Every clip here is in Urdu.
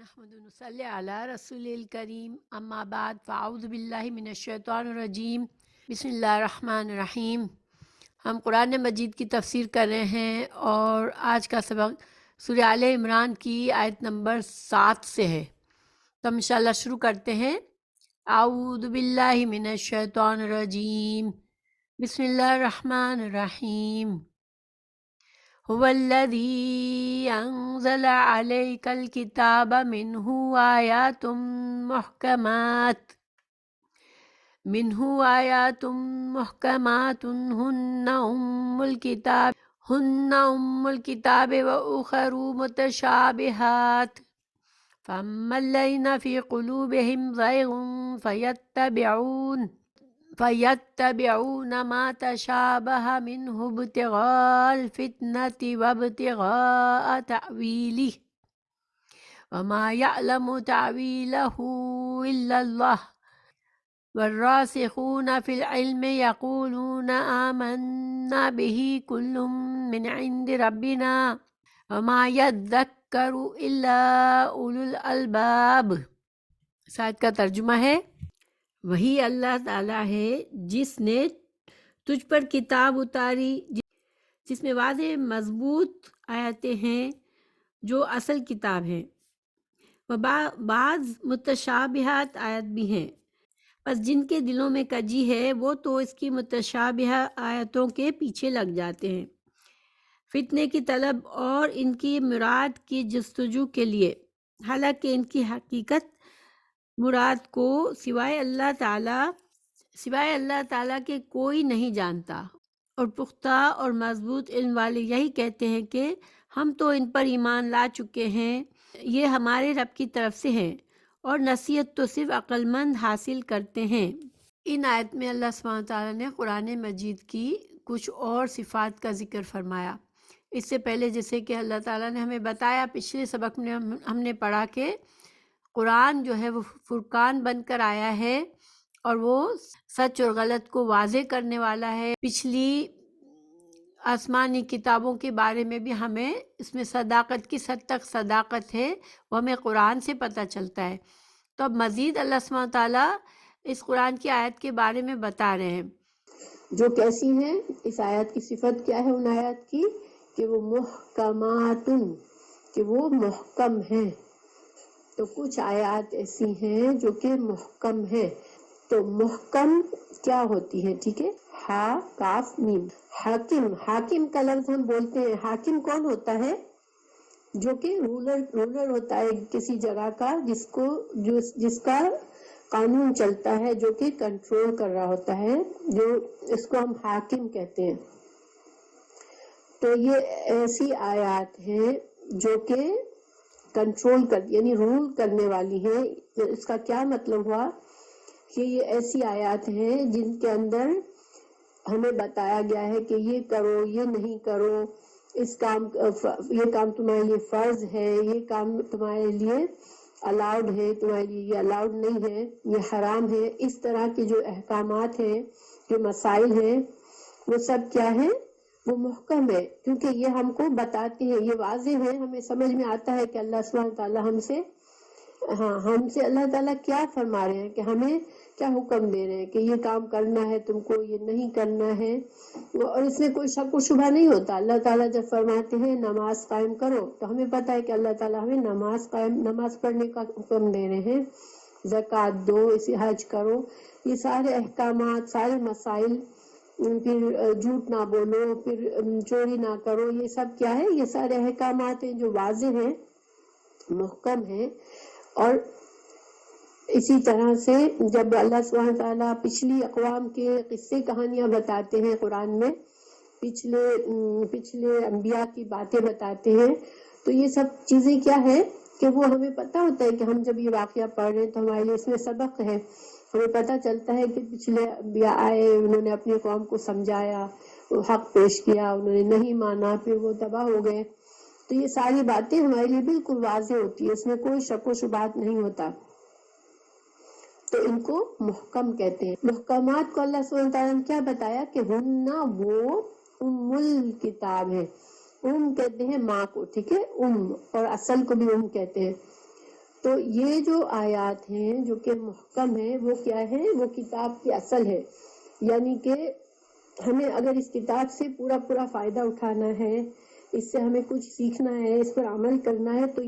نحمد نصلی علی رسول الکریم اما بعد فاعوذ باللہ من الشیطان الرجیم بسم اللہ الرحمن الرحیم۔ ہم قرآن مجید کی تفسیر کر رہے ہیں اور آج کا سبق سورہ آل عمران کی آیت نمبر 7 سے ہے، تو ہم انشاءاللہ شروع کرتے ہیں۔ اعوذ باللہ من الشیطان الرجیم بسم اللہ الرحمن الرحیم۔ هو الذي أنزل عليك الكتاب منه آيات محكمات هن أم الكتاب وأخر متشابهات فأما الذين في قلوبهم زيغ فيتبعون ما تشابه منه ابتغاء الفتنة وابتغاء تأويله وما يعلم تأويله إلا الله والراسخون في العلم يقولون آمنا به كل من عند ربنا وما يذكر إلا أولو الألباب۔ اس آیت کا ترجمہ ہے، وہی اللہ تعالیٰ ہے جس نے تجھ پر کتاب اتاری جس میں واضح مضبوط آیتیں ہیں جو اصل کتاب ہیں، و بعض متشابہات آیت بھی ہیں، بس جن کے دلوں میں کجی ہے وہ تو اس کی متشابہ آیتوں کے پیچھے لگ جاتے ہیں، فتنے کی طلب اور ان کی مراد کی جستجو کے لیے، حالانکہ ان کی حقیقت مراد کو سوائے اللہ تعالیٰ کے کوئی نہیں جانتا، اور پختہ اور مضبوط علم والے یہی کہتے ہیں کہ ہم تو ان پر ایمان لا چکے ہیں، یہ ہمارے رب کی طرف سے ہیں، اور نصیحت تو صرف عقل مند حاصل کرتے ہیں۔ ان آیت میں اللہ سبحانہ تعالیٰ نے قرآن مجید کی کچھ اور صفات کا ذکر فرمایا۔ اس سے پہلے جیسے کہ اللہ تعالیٰ نے ہمیں بتایا، پچھلے سبق میں ہم نے پڑھا کہ قرآن جو ہے وہ فرقان بن کر آیا ہے اور وہ سچ اور غلط کو واضح کرنے والا ہے۔ پچھلی آسمانی کتابوں کے بارے میں بھی ہمیں اس میں صداقت کس حد تک صداقت ہے وہ ہمیں قرآن سے پتہ چلتا ہے۔ تو اب مزید اللہ سبحانہ تعالیٰ اس قرآن کی آیت کے بارے میں بتا رہے ہیں جو کیسی ہیں۔ اس آیت کی صفت کیا ہے ان آیت کی، کہ وہ محکماتن، کہ وہ محکم ہیں۔ تو کچھ آیات ایسی ہیں جو کہ محکم ہیں۔ تو محکم کیا ہوتی ہے؟ ٹھیک ہے، ہا کاف میم۔ حاکم کا لفظ ہم بولتے ہیں، حاکم کون ہوتا ہے؟ جو کہ رولر ہوتا ہے کسی جگہ کا، جس کا قانون چلتا ہے، جو کہ کنٹرول کر رہا ہوتا ہے، جو اس کو ہم حاکم کہتے ہیں۔ تو یہ ایسی آیات ہیں جو کہ کنٹرول یعنی رول کرنے والی ہیں۔ اس کا کیا مطلب ہوا کہ یہ ایسی آیات ہیں جن کے اندر ہمیں بتایا گیا ہے کہ یہ کرو، یہ نہیں کرو، یہ کام تمہارے لیے فرض ہے، یہ کام تمہارے لیے الاؤڈ ہے، تمہارے لیے یہ الاؤڈ نہیں ہے، یہ حرام ہے۔ اس طرح کے جو احکامات ہیں، جو مسائل ہیں، وہ سب کیا ہیں؟ وہ محکم ہے، کیونکہ یہ ہم کو بتاتے ہیں، یہ واضح ہے، ہمیں سمجھ میں آتا ہے کہ اللہ سبحانہ تعالیٰ ہم سے اللہ تعالیٰ کیا فرما رہے ہیں، کہ ہمیں کیا حکم دے رہے ہیں کہ یہ کام کرنا ہے تم کو، یہ نہیں کرنا ہے، اور اس میں کوئی شک و شبہ نہیں ہوتا۔ اللہ تعالیٰ جب فرماتے ہیں نماز قائم کرو، تو ہمیں پتہ ہے کہ اللہ تعالیٰ ہمیں نماز پڑھنے کا حکم دے رہے ہیں، زکوٰۃ دو، اسے حج کرو، یہ سارے احکامات، سارے مسائل، پھر جھوٹ نہ بولو، پھر چوری نہ کرو، یہ سب کیا ہے؟ یہ سارے احکامات ہیں جو واضح ہیں، محکم ہیں۔ اور اسی طرح سے جب اللہ سبحانہ تعالیٰ پچھلی اقوام کے قصے کہانیاں بتاتے ہیں قرآن میں، پچھلے انبیاء کی باتیں بتاتے ہیں، تو یہ سب چیزیں کیا ہے کہ وہ ہمیں پتہ ہوتا ہے کہ ہم جب یہ واقعہ پڑھ رہے ہیں تو ہمارے لیے اس میں سبق ہے۔ ہمیں پتہ چلتا ہے کہ پچھلے انبیاء آئے، انہوں نے اپنی قوم کو سمجھایا، حق پیش کیا، انہوں نے نہیں مانا، پھر وہ تباہ ہو گئے۔ تو یہ ساری باتیں ہمارے لیے بالکل واضح ہوتی ہے، اس میں کوئی شک و شبہات نہیں ہوتا۔ تو ان کو محکم کہتے ہیں۔ محکمات کو اللہ سبحانہ تعالیٰ نے کیا بتایا کہ ہننا وہ ام الکتاب ہے۔ ام کہتے ہیں ماں کو، ٹھیک ہے، ام، اور اصل کو بھی ام کہتے ہیں۔ تو یہ جو آیات ہیں جو کہ محکم ہیں وہ کیا ہے؟ وہ کتاب کی اصل ہے، یعنی کہ ہمیں اگر اس کتاب سے پورا فائدہ اٹھانا ہے، اس سے ہمیں کچھ سیکھنا ہے، اس پر عمل کرنا ہے، تو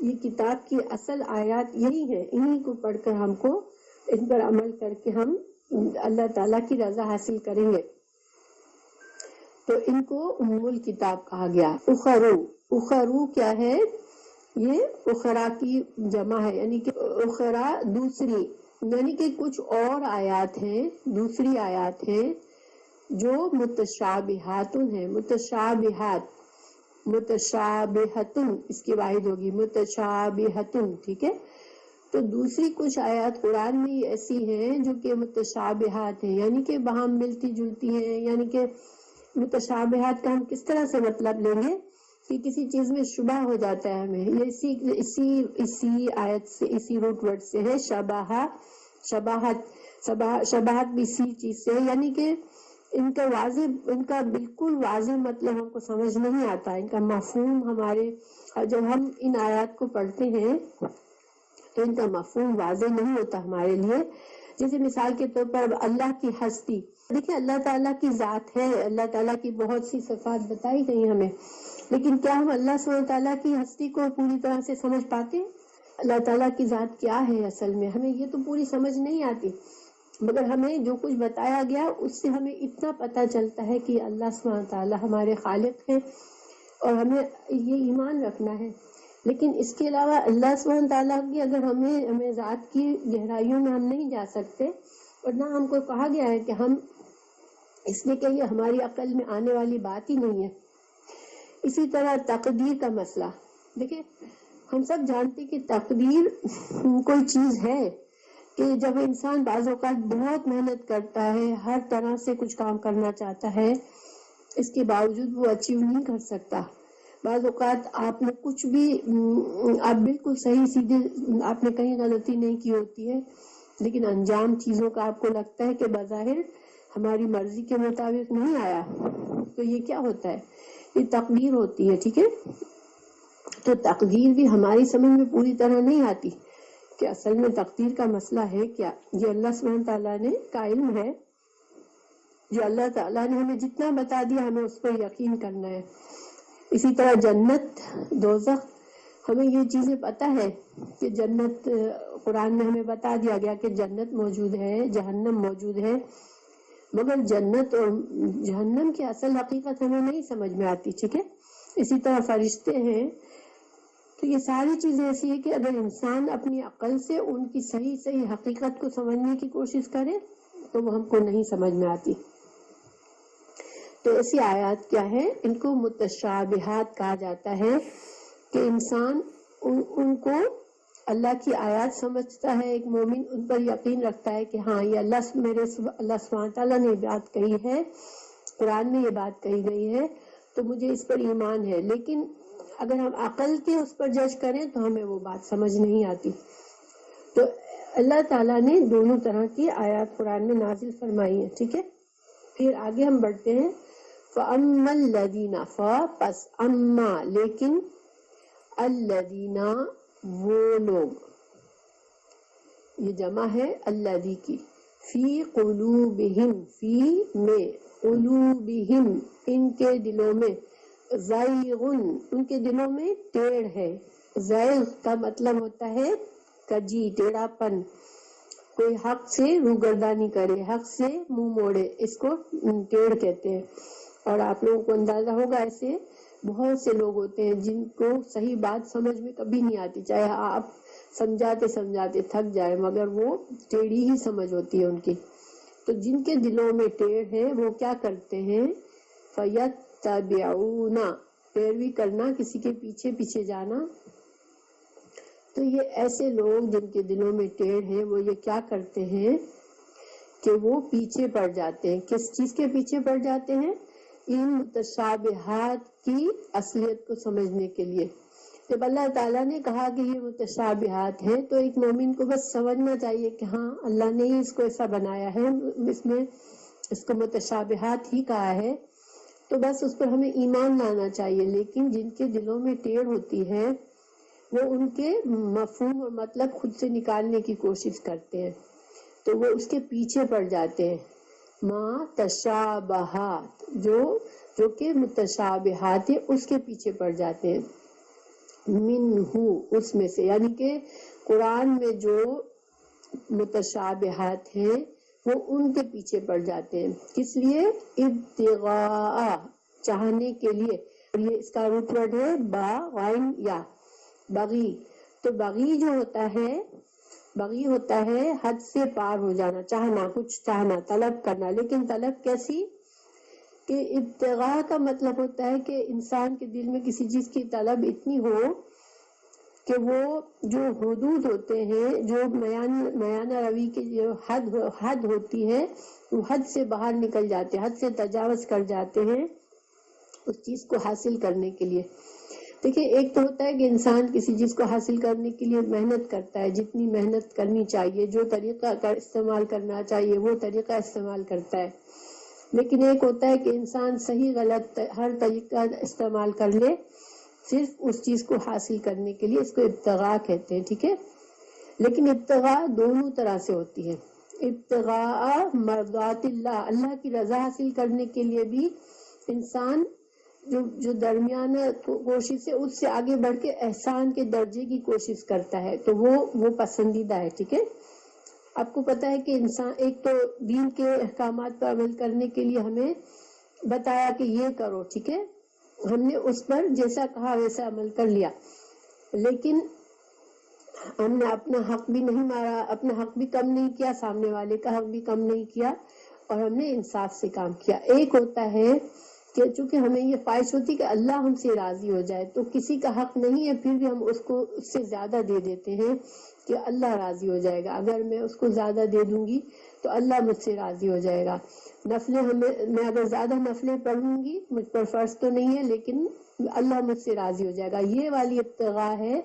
یہ کتاب کی اصل آیات یہی ہے، انہی کو پڑھ کر ہم کو ان پر عمل کر کے ہم اللہ تعالیٰ کی رضا حاصل کریں گے۔ تو ان کو ام الکتاب کہا گیا۔ اخرو کیا ہے؟ یہ اخرا کی جمع ہے، یعنی کہ اخرا دوسری، یعنی کہ کچھ اور آیات ہیں، دوسری آیات ہیں جو متشابہات ہیں، متشابہتن اس کی واحد ہوگی، متشابہتن، ٹھیک ہے۔ تو دوسری کچھ آیات قرآن میں ایسی ہیں جو کہ متشابہات ہیں، یعنی کہ وہاں ملتی جلتی ہیں، یعنی کہ متشابہات کا ہم کس طرح سے مطلب لیں گے کہ کسی چیز میں شبہ ہو جاتا ہے ہمیں، یہ اسی آیت سے، اسی روٹ ورڈ سے ہے شباہت بھی اسی چیز سے ہے، یعنی کہ ان کا بالکل واضح مطلب ہم کو سمجھ نہیں آتا، ان کا مفہوم ہمارے، جب ہم ان آیات کو پڑھتے ہیں تو ان کا مفہوم واضح نہیں ہوتا ہمارے لیے۔ جیسے مثال کے طور پر اللہ کی ہستی، دیکھیں اللہ تعالیٰ کی ذات ہے، اللہ تعالیٰ کی بہت سی صفات بتائی گئی ہمیں، لیکن کیا ہم اللہ سبحانہ تعالیٰ کی ہستی کو پوری طرح سے سمجھ پاتے ہیں؟ اللہ تعالیٰ کی ذات کیا ہے اصل میں، ہمیں یہ تو پوری سمجھ نہیں آتی، مگر ہمیں جو کچھ بتایا گیا اس سے ہمیں اتنا پتہ چلتا ہے کہ اللہ سبحانہ تعالیٰ ہمارے خالق ہیں اور ہمیں یہ ایمان رکھنا ہے۔ لیکن اس کے علاوہ اللہ سبحانہ تعالیٰ کی اگر ہمیں ذات کی گہرائیوں میں ہم نہیں جا سکتے، اور نہ ہم کو کہا گیا ہے کہ ہم اس لیے کہ یہ ہماری عقل میں آنے والی بات ہی نہیں ہے۔ اسی طرح تقدیر کا مسئلہ، دیکھیں ہم سب جانتے کہ تقدیر کوئی چیز ہے کہ جب انسان بعض اوقات بہت محنت کرتا ہے، ہر طرح سے کچھ کام کرنا چاہتا ہے، اس کے باوجود وہ اچیو نہیں کر سکتا۔ بعض اوقات آپ نے کچھ بھی، آپ بالکل صحیح سیدھے، آپ نے کہیں غلطی نہیں کی ہوتی ہے، لیکن انجام چیزوں کا آپ کو لگتا ہے کہ بظاہر ہماری مرضی کے مطابق نہیں آیا، تو یہ کیا ہوتا ہے؟ یہ تقدیر ہوتی ہے، ٹھیک ہے۔ تو تقدیر بھی ہماری سمجھ میں پوری طرح نہیں آتی کہ اصل میں تقدیر کا مسئلہ ہے کیا۔ یہ اللہ سبحانہ تعالیٰ نے کا علم ہے، جو اللہ تعالیٰ نے ہمیں جتنا بتا دیا ہمیں اس پر یقین کرنا ہے۔ اسی طرح جنت دوزخ، ہمیں یہ چیزیں پتہ ہے کہ جنت، قرآن میں ہمیں بتا دیا گیا کہ جنت موجود ہے، جہنم موجود ہے، مگر جنت اور جہنم کی اصل حقیقت ہمیں نہیں سمجھ میں آتی، ٹھیک ہے۔ اسی طرح فرشتے ہیں، تو یہ ساری چیزیں ایسی ہے کہ اگر انسان اپنی عقل سے ان کی صحیح حقیقت کو سمجھنے کی کوشش کرے تو وہ ہم کو نہیں سمجھ میں آتی۔ تو ایسی آیات کیا ہے؟ ان کو متشابہات کہا جاتا ہے کہ انسان ان کو اللہ کی آیات سمجھتا ہے، ایک مومن ان پر یقین رکھتا ہے کہ ہاں یہ اللہ سبحانہ تعالیٰ نے بات کہی ہے، قرآن میں یہ بات کہی گئی ہے، تو مجھے اس پر ایمان ہے۔ لیکن اگر ہم عقل کے اس پر جج کریں تو ہمیں وہ بات سمجھ نہیں آتی۔ تو اللہ تعالیٰ نے دونوں طرح کی آیات قرآن میں نازل فرمائی ہیں، ٹھیک ہے۔ پھر آگے ہم بڑھتے ہیں، فَأَمَّا الَّذِينَ، پس اما لیکن، الَّذِينَ وہ لوگ، یہ جمع ہے الذی کی، فی قلوبہم، فی میں، قلوبہم ان کے دلوں میں، زیغن ان کے دلوں میں ٹیڑھ ہے۔ زیغ کا مطلب ہوتا ہے کجی، ٹیڑھا پن، کوئی حق سے روگردانی کرے، حق سے منہ موڑے، اس کو ٹیڑھ کہتے ہیں۔ اور آپ لوگوں کو اندازہ ہوگا ایسے بہت سے لوگ ہوتے ہیں جن کو صحیح بات سمجھ میں کبھی نہیں آتی، چاہے آپ سمجھاتے سمجھاتے تھک جائے، مگر وہ ٹیڑھی ہی سمجھ ہوتی ہے ان کی۔ تو جن کے دلوں میں ٹیڑھ ہے وہ کیا کرتے ہیں؟ فَيَتَّبِعُونَ، پیروی کرنا، کسی کے پیچھے پیچھے جانا۔ تو یہ ایسے لوگ جن کے دلوں میں ٹیڑھ ہے وہ یہ کیا کرتے ہیں کہ وہ پیچھے پڑ جاتے ہیں۔ کس چیز کے پیچھے پڑ جاتے ہیں؟ ان متشابہات کی اصلیت کو سمجھنے کے لیے۔ جب اللہ تعالیٰ نے کہا کہ یہ متشابہات ہیں تو ایک مومن کو بس سمجھنا چاہیے کہ ہاں اللہ نے ہی اس کو ایسا بنایا ہے، اس میں اس کو متشابہات ہی کہا ہے، تو بس اس پر ہمیں ایمان لانا چاہیے۔ لیکن جن کے دلوں میں ٹیڑھ ہوتی ہے وہ ان کے مفہوم اور مطلب خود سے نکالنے کی کوشش کرتے ہیں، تو وہ اس کے پیچھے پڑ جاتے ہیں. ما تشابہات، جو کہ متشابہات ہے اس کے پیچھے پڑ جاتے ہیں. منہ، اس میں سے، یعنی کہ قرآن میں جو متشابہات ہیں وہ ان کے پیچھے پڑ جاتے ہیں. کس لیے؟ ابتغاء، چاہنے کے لیے. یہ اس کا روٹ ورڈ ہے با غائن یا، بغی. تو بغی جو ہوتا ہے، بغی ہوتا ہے حد سے پار ہو جانا، چاہنا، کچھ چاہنا، طلب کرنا. لیکن طلب کیسی؟ کہ ابتغاء کا مطلب ہوتا ہے کہ انسان کے دل میں کسی چیز کی طلب اتنی ہو کہ وہ جو حدود ہوتے ہیں، جو میانہ روی کی جو حد ہوتی ہے، وہ حد سے باہر نکل جاتے ہیں، حد سے تجاوز کر جاتے ہیں اس چیز کو حاصل کرنے کے لیے. دیکھیں، ایک تو ہوتا ہے کہ انسان کسی چیز کو حاصل کرنے کے لیے محنت کرتا ہے، جتنی محنت کرنی چاہیے، جو طریقہ کا استعمال کرنا چاہیے وہ طریقہ استعمال کرتا ہے. لیکن ایک ہوتا ہے کہ انسان صحیح غلط ہر طریقہ استعمال کر لے صرف اس چیز کو حاصل کرنے کے لیے. اس کو ابتغاء کہتے ہیں، ٹھیک ہے. لیکن ابتغاء دونوں طرح سے ہوتی ہے. ابتغاء مرضات اللہ، اللہ کی رضا حاصل کرنے کے لیے بھی انسان جو درمیانہ کوشش ہے اس سے آگے بڑھ کے احسان کے درجے کی کوشش کرتا ہے، تو وہ پسندیدہ ہے، ٹھیک ہے. آپ کو پتا ہے کہ انسان ایک تو دین کے احکامات پر عمل کرنے کے لیے ہمیں بتایا کہ یہ کرو، ٹھیک ہے. ہم نے اس پر جیسا کہا ویسا عمل کر لیا، لیکن ہم نے اپنا حق بھی نہیں مارا، اپنا حق بھی کم نہیں کیا، سامنے والے کا حق بھی کم نہیں کیا، اور ہم نے انصاف سے کام کیا. ایک ہوتا ہے کہ چونکہ ہمیں یہ خواہش ہوتی کہ اللہ ہم سے راضی ہو جائے، تو کسی کا حق نہیں ہے پھر بھی ہم اس کو اس سے زیادہ دے دیتے ہیں کہ اللہ راضی ہو جائے گا. اگر میں اس کو زیادہ دے دوں گی تو اللہ مجھ سے راضی ہو جائے گا. میں اگر زیادہ نفلیں پڑھوں گی، مجھ پر فرض تو نہیں ہے لیکن اللہ مجھ سے راضی ہو جائے گا. یہ والی ابتغاء ہے،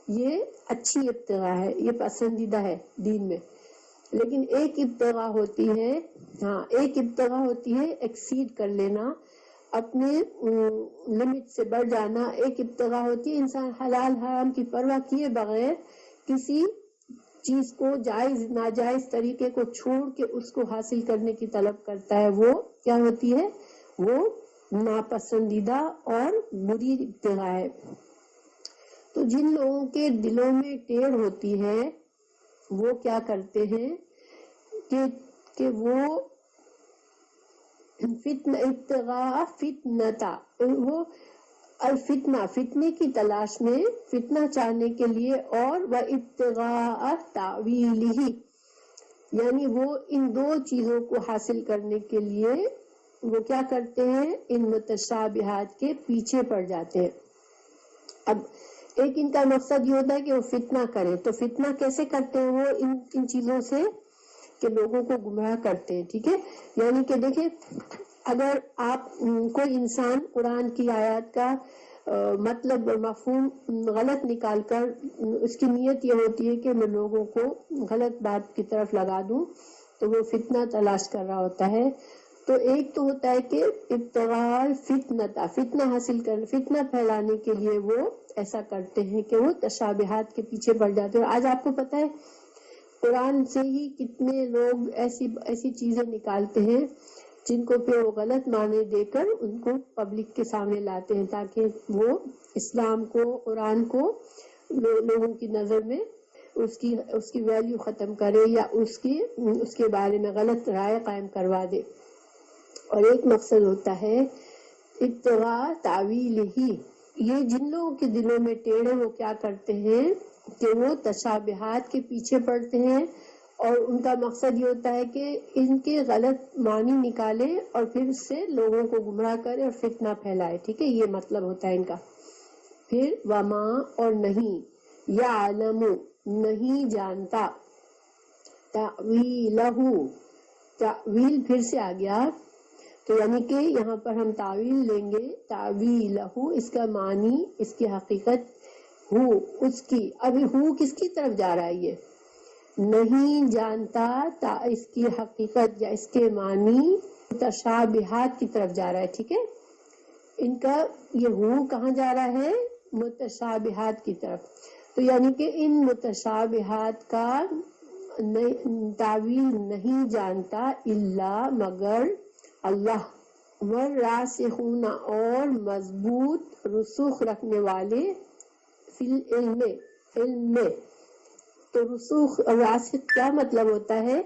یہ اچھی ابتغاء ہے، یہ پسندیدہ ہے دین میں. لیکن ایک ابتغاء ہوتی ہے، ایک ابتغاء ہوتی ہے ایکسیڈ کر لینا، اپنے لمٹ سے بڑھ جانا. ایک ابتغاء ہوتی ہے انسان حلال حرام کی پرواہ کیے بغیر کسی چیز کو جائز ناجائز طریقے کو چھوڑ کے اس کو حاصل کرنے کی طلب کرتا ہے. وہ کیا ہوتی ہے؟ وہ ناپسندیدہ اور بری ابتغاء ہے. تو جن لوگوں کے دلوں میں ٹیڑھ ہوتی ہے وہ کیا کرتے ہیں کہ وہ ابتغاء فتنتا، وہ الفتنہ، فتنے کی تلاش میں، فتنہ چاہنے کے لیے، اور وہ ابتغاء تاویلہ، یعنی وہ ان دو چیزوں کو حاصل کرنے کے لیے وہ کیا کرتے ہیں؟ ان متشابہات کے پیچھے پڑ جاتے ہیں. اب ایک ان کا مقصد یہ ہوتا ہے کہ وہ فتنہ کرے. تو فتنہ کیسے کرتے ہیں؟ وہ ان چیزوں سے کہ لوگوں کو گمراہ کرتے ہیں، ٹھیک ہے. یعنی کہ دیکھیں، اگر آپ کوئی انسان قرآن کی آیات کا مطلب مفہوم غلط نکال کر، اس کی نیت یہ ہوتی ہے کہ میں لوگوں کو غلط بات کی طرف لگا دوں، تو وہ فتنہ تلاش کر رہا ہوتا ہے. تو ایک تو ہوتا ہے کہ ابتغاء فتنہ حاصل کر، فتنہ پھیلانے کے لیے وہ ایسا کرتے ہیں کہ وہ تشابہات کے پیچھے پڑ جاتے ہیں. اور آج آپ کو پتا ہے قرآن سے ہی کتنے لوگ ایسی چیزیں نکالتے ہیں جن کو پھر وہ غلط معنی دے کر ان کو پبلک کے سامنے لاتے ہیں تاکہ وہ اسلام کو، قرآن کو لوگوں کی نظر میں اس کی ویلیو ختم کرے یا اس کے بارے میں غلط رائے قائم کروا دے. اور ایک مقصد ہوتا ہے ابتغاء تعویل ہی. یہ جن لوگوں کے دلوں میں ٹیڑھ ہے وہ کیا کرتے ہیں کہ وہ تشابہات کے پیچھے پڑتے ہیں، اور ان کا مقصد یہ ہوتا ہے کہ ان کے غلط معنی نکالے اور پھر اس سے لوگوں کو گمراہ کرے اور فتنہ پھیلائے، ٹھیک ہے. یہ مطلب ہوتا ہے ان کا. پھر وما، اور نہیں، یعلم، نہیں جانتا، تأویلہ، تعویل پھر سے آ گیا. تو یعنی کہ یہاں پر ہم تعویل لیں گے، تعویلہ، اس کا معنی، اس کی حقیقت، اس کی. ابھی کس کی طرف جا رہا ہے؟ یہ نہیں جانتا اس کی حقیقت یا اس کے معنی تشابہات کی طرف جا رہا ہے، ٹھیک ہے. ان کا یہ کہاں جا رہا ہے؟ متشابہات کی طرف. تو یعنی کہ ان متشابہات کا تعویل نہیں جانتا الا مگر اللہ، والراسخون اور مضبوط رسوخ رکھنے والے فی العلم، علم میں. تو رسوخ اور راسخ کیا مطلب ہوتا ہے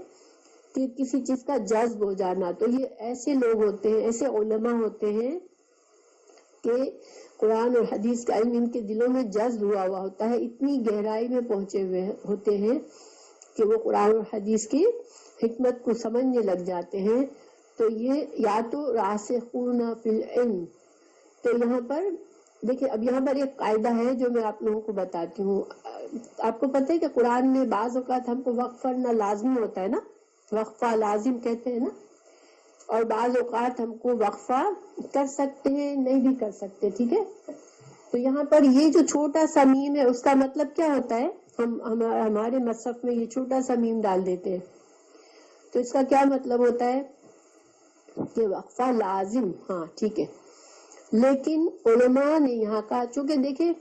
کہ کسی چیز کا جذب ہو جانا. تو یہ ایسے لوگ ہوتے ہیں، ایسے علماء ہوتے ہیں کہ قرآن اور حدیث کا علم ان کے دلوں میں جذب ہوا ہوتا ہے، اتنی گہرائی میں پہنچے ہوئے ہوتے ہیں کہ وہ قرآن اور حدیث کی حکمت کو سمجھنے لگ جاتے ہیں. تو یہ یا تو راسخون فی العلم. تو یہاں پر دیکھیں، اب یہاں پر ایک قاعدہ ہے جو میں آپ لوگوں کو بتاتی ہوں. آپ کو پتہ ہے کہ قرآن میں بعض اوقات ہم کو وقف کرنا لازمی ہوتا ہے نا، وقفہ لازم کہتے ہیں نا، اور بعض اوقات ہم کو وقفہ کر سکتے ہیں، نہیں بھی کر سکتے. ٹھیک ہے، تو یہاں پر یہ جو چھوٹا سا میم ہے اس کا مطلب کیا ہوتا ہے؟ ہمارے مصحف میں یہ چھوٹا سا میم ڈال دیتے ہیں. تو اس کا کیا مطلب ہوتا ہے کہ وقفہ لازم. ہاں ٹھیک ہے، لیکن علماء نے یہاں کا، چونکہ دیکھیں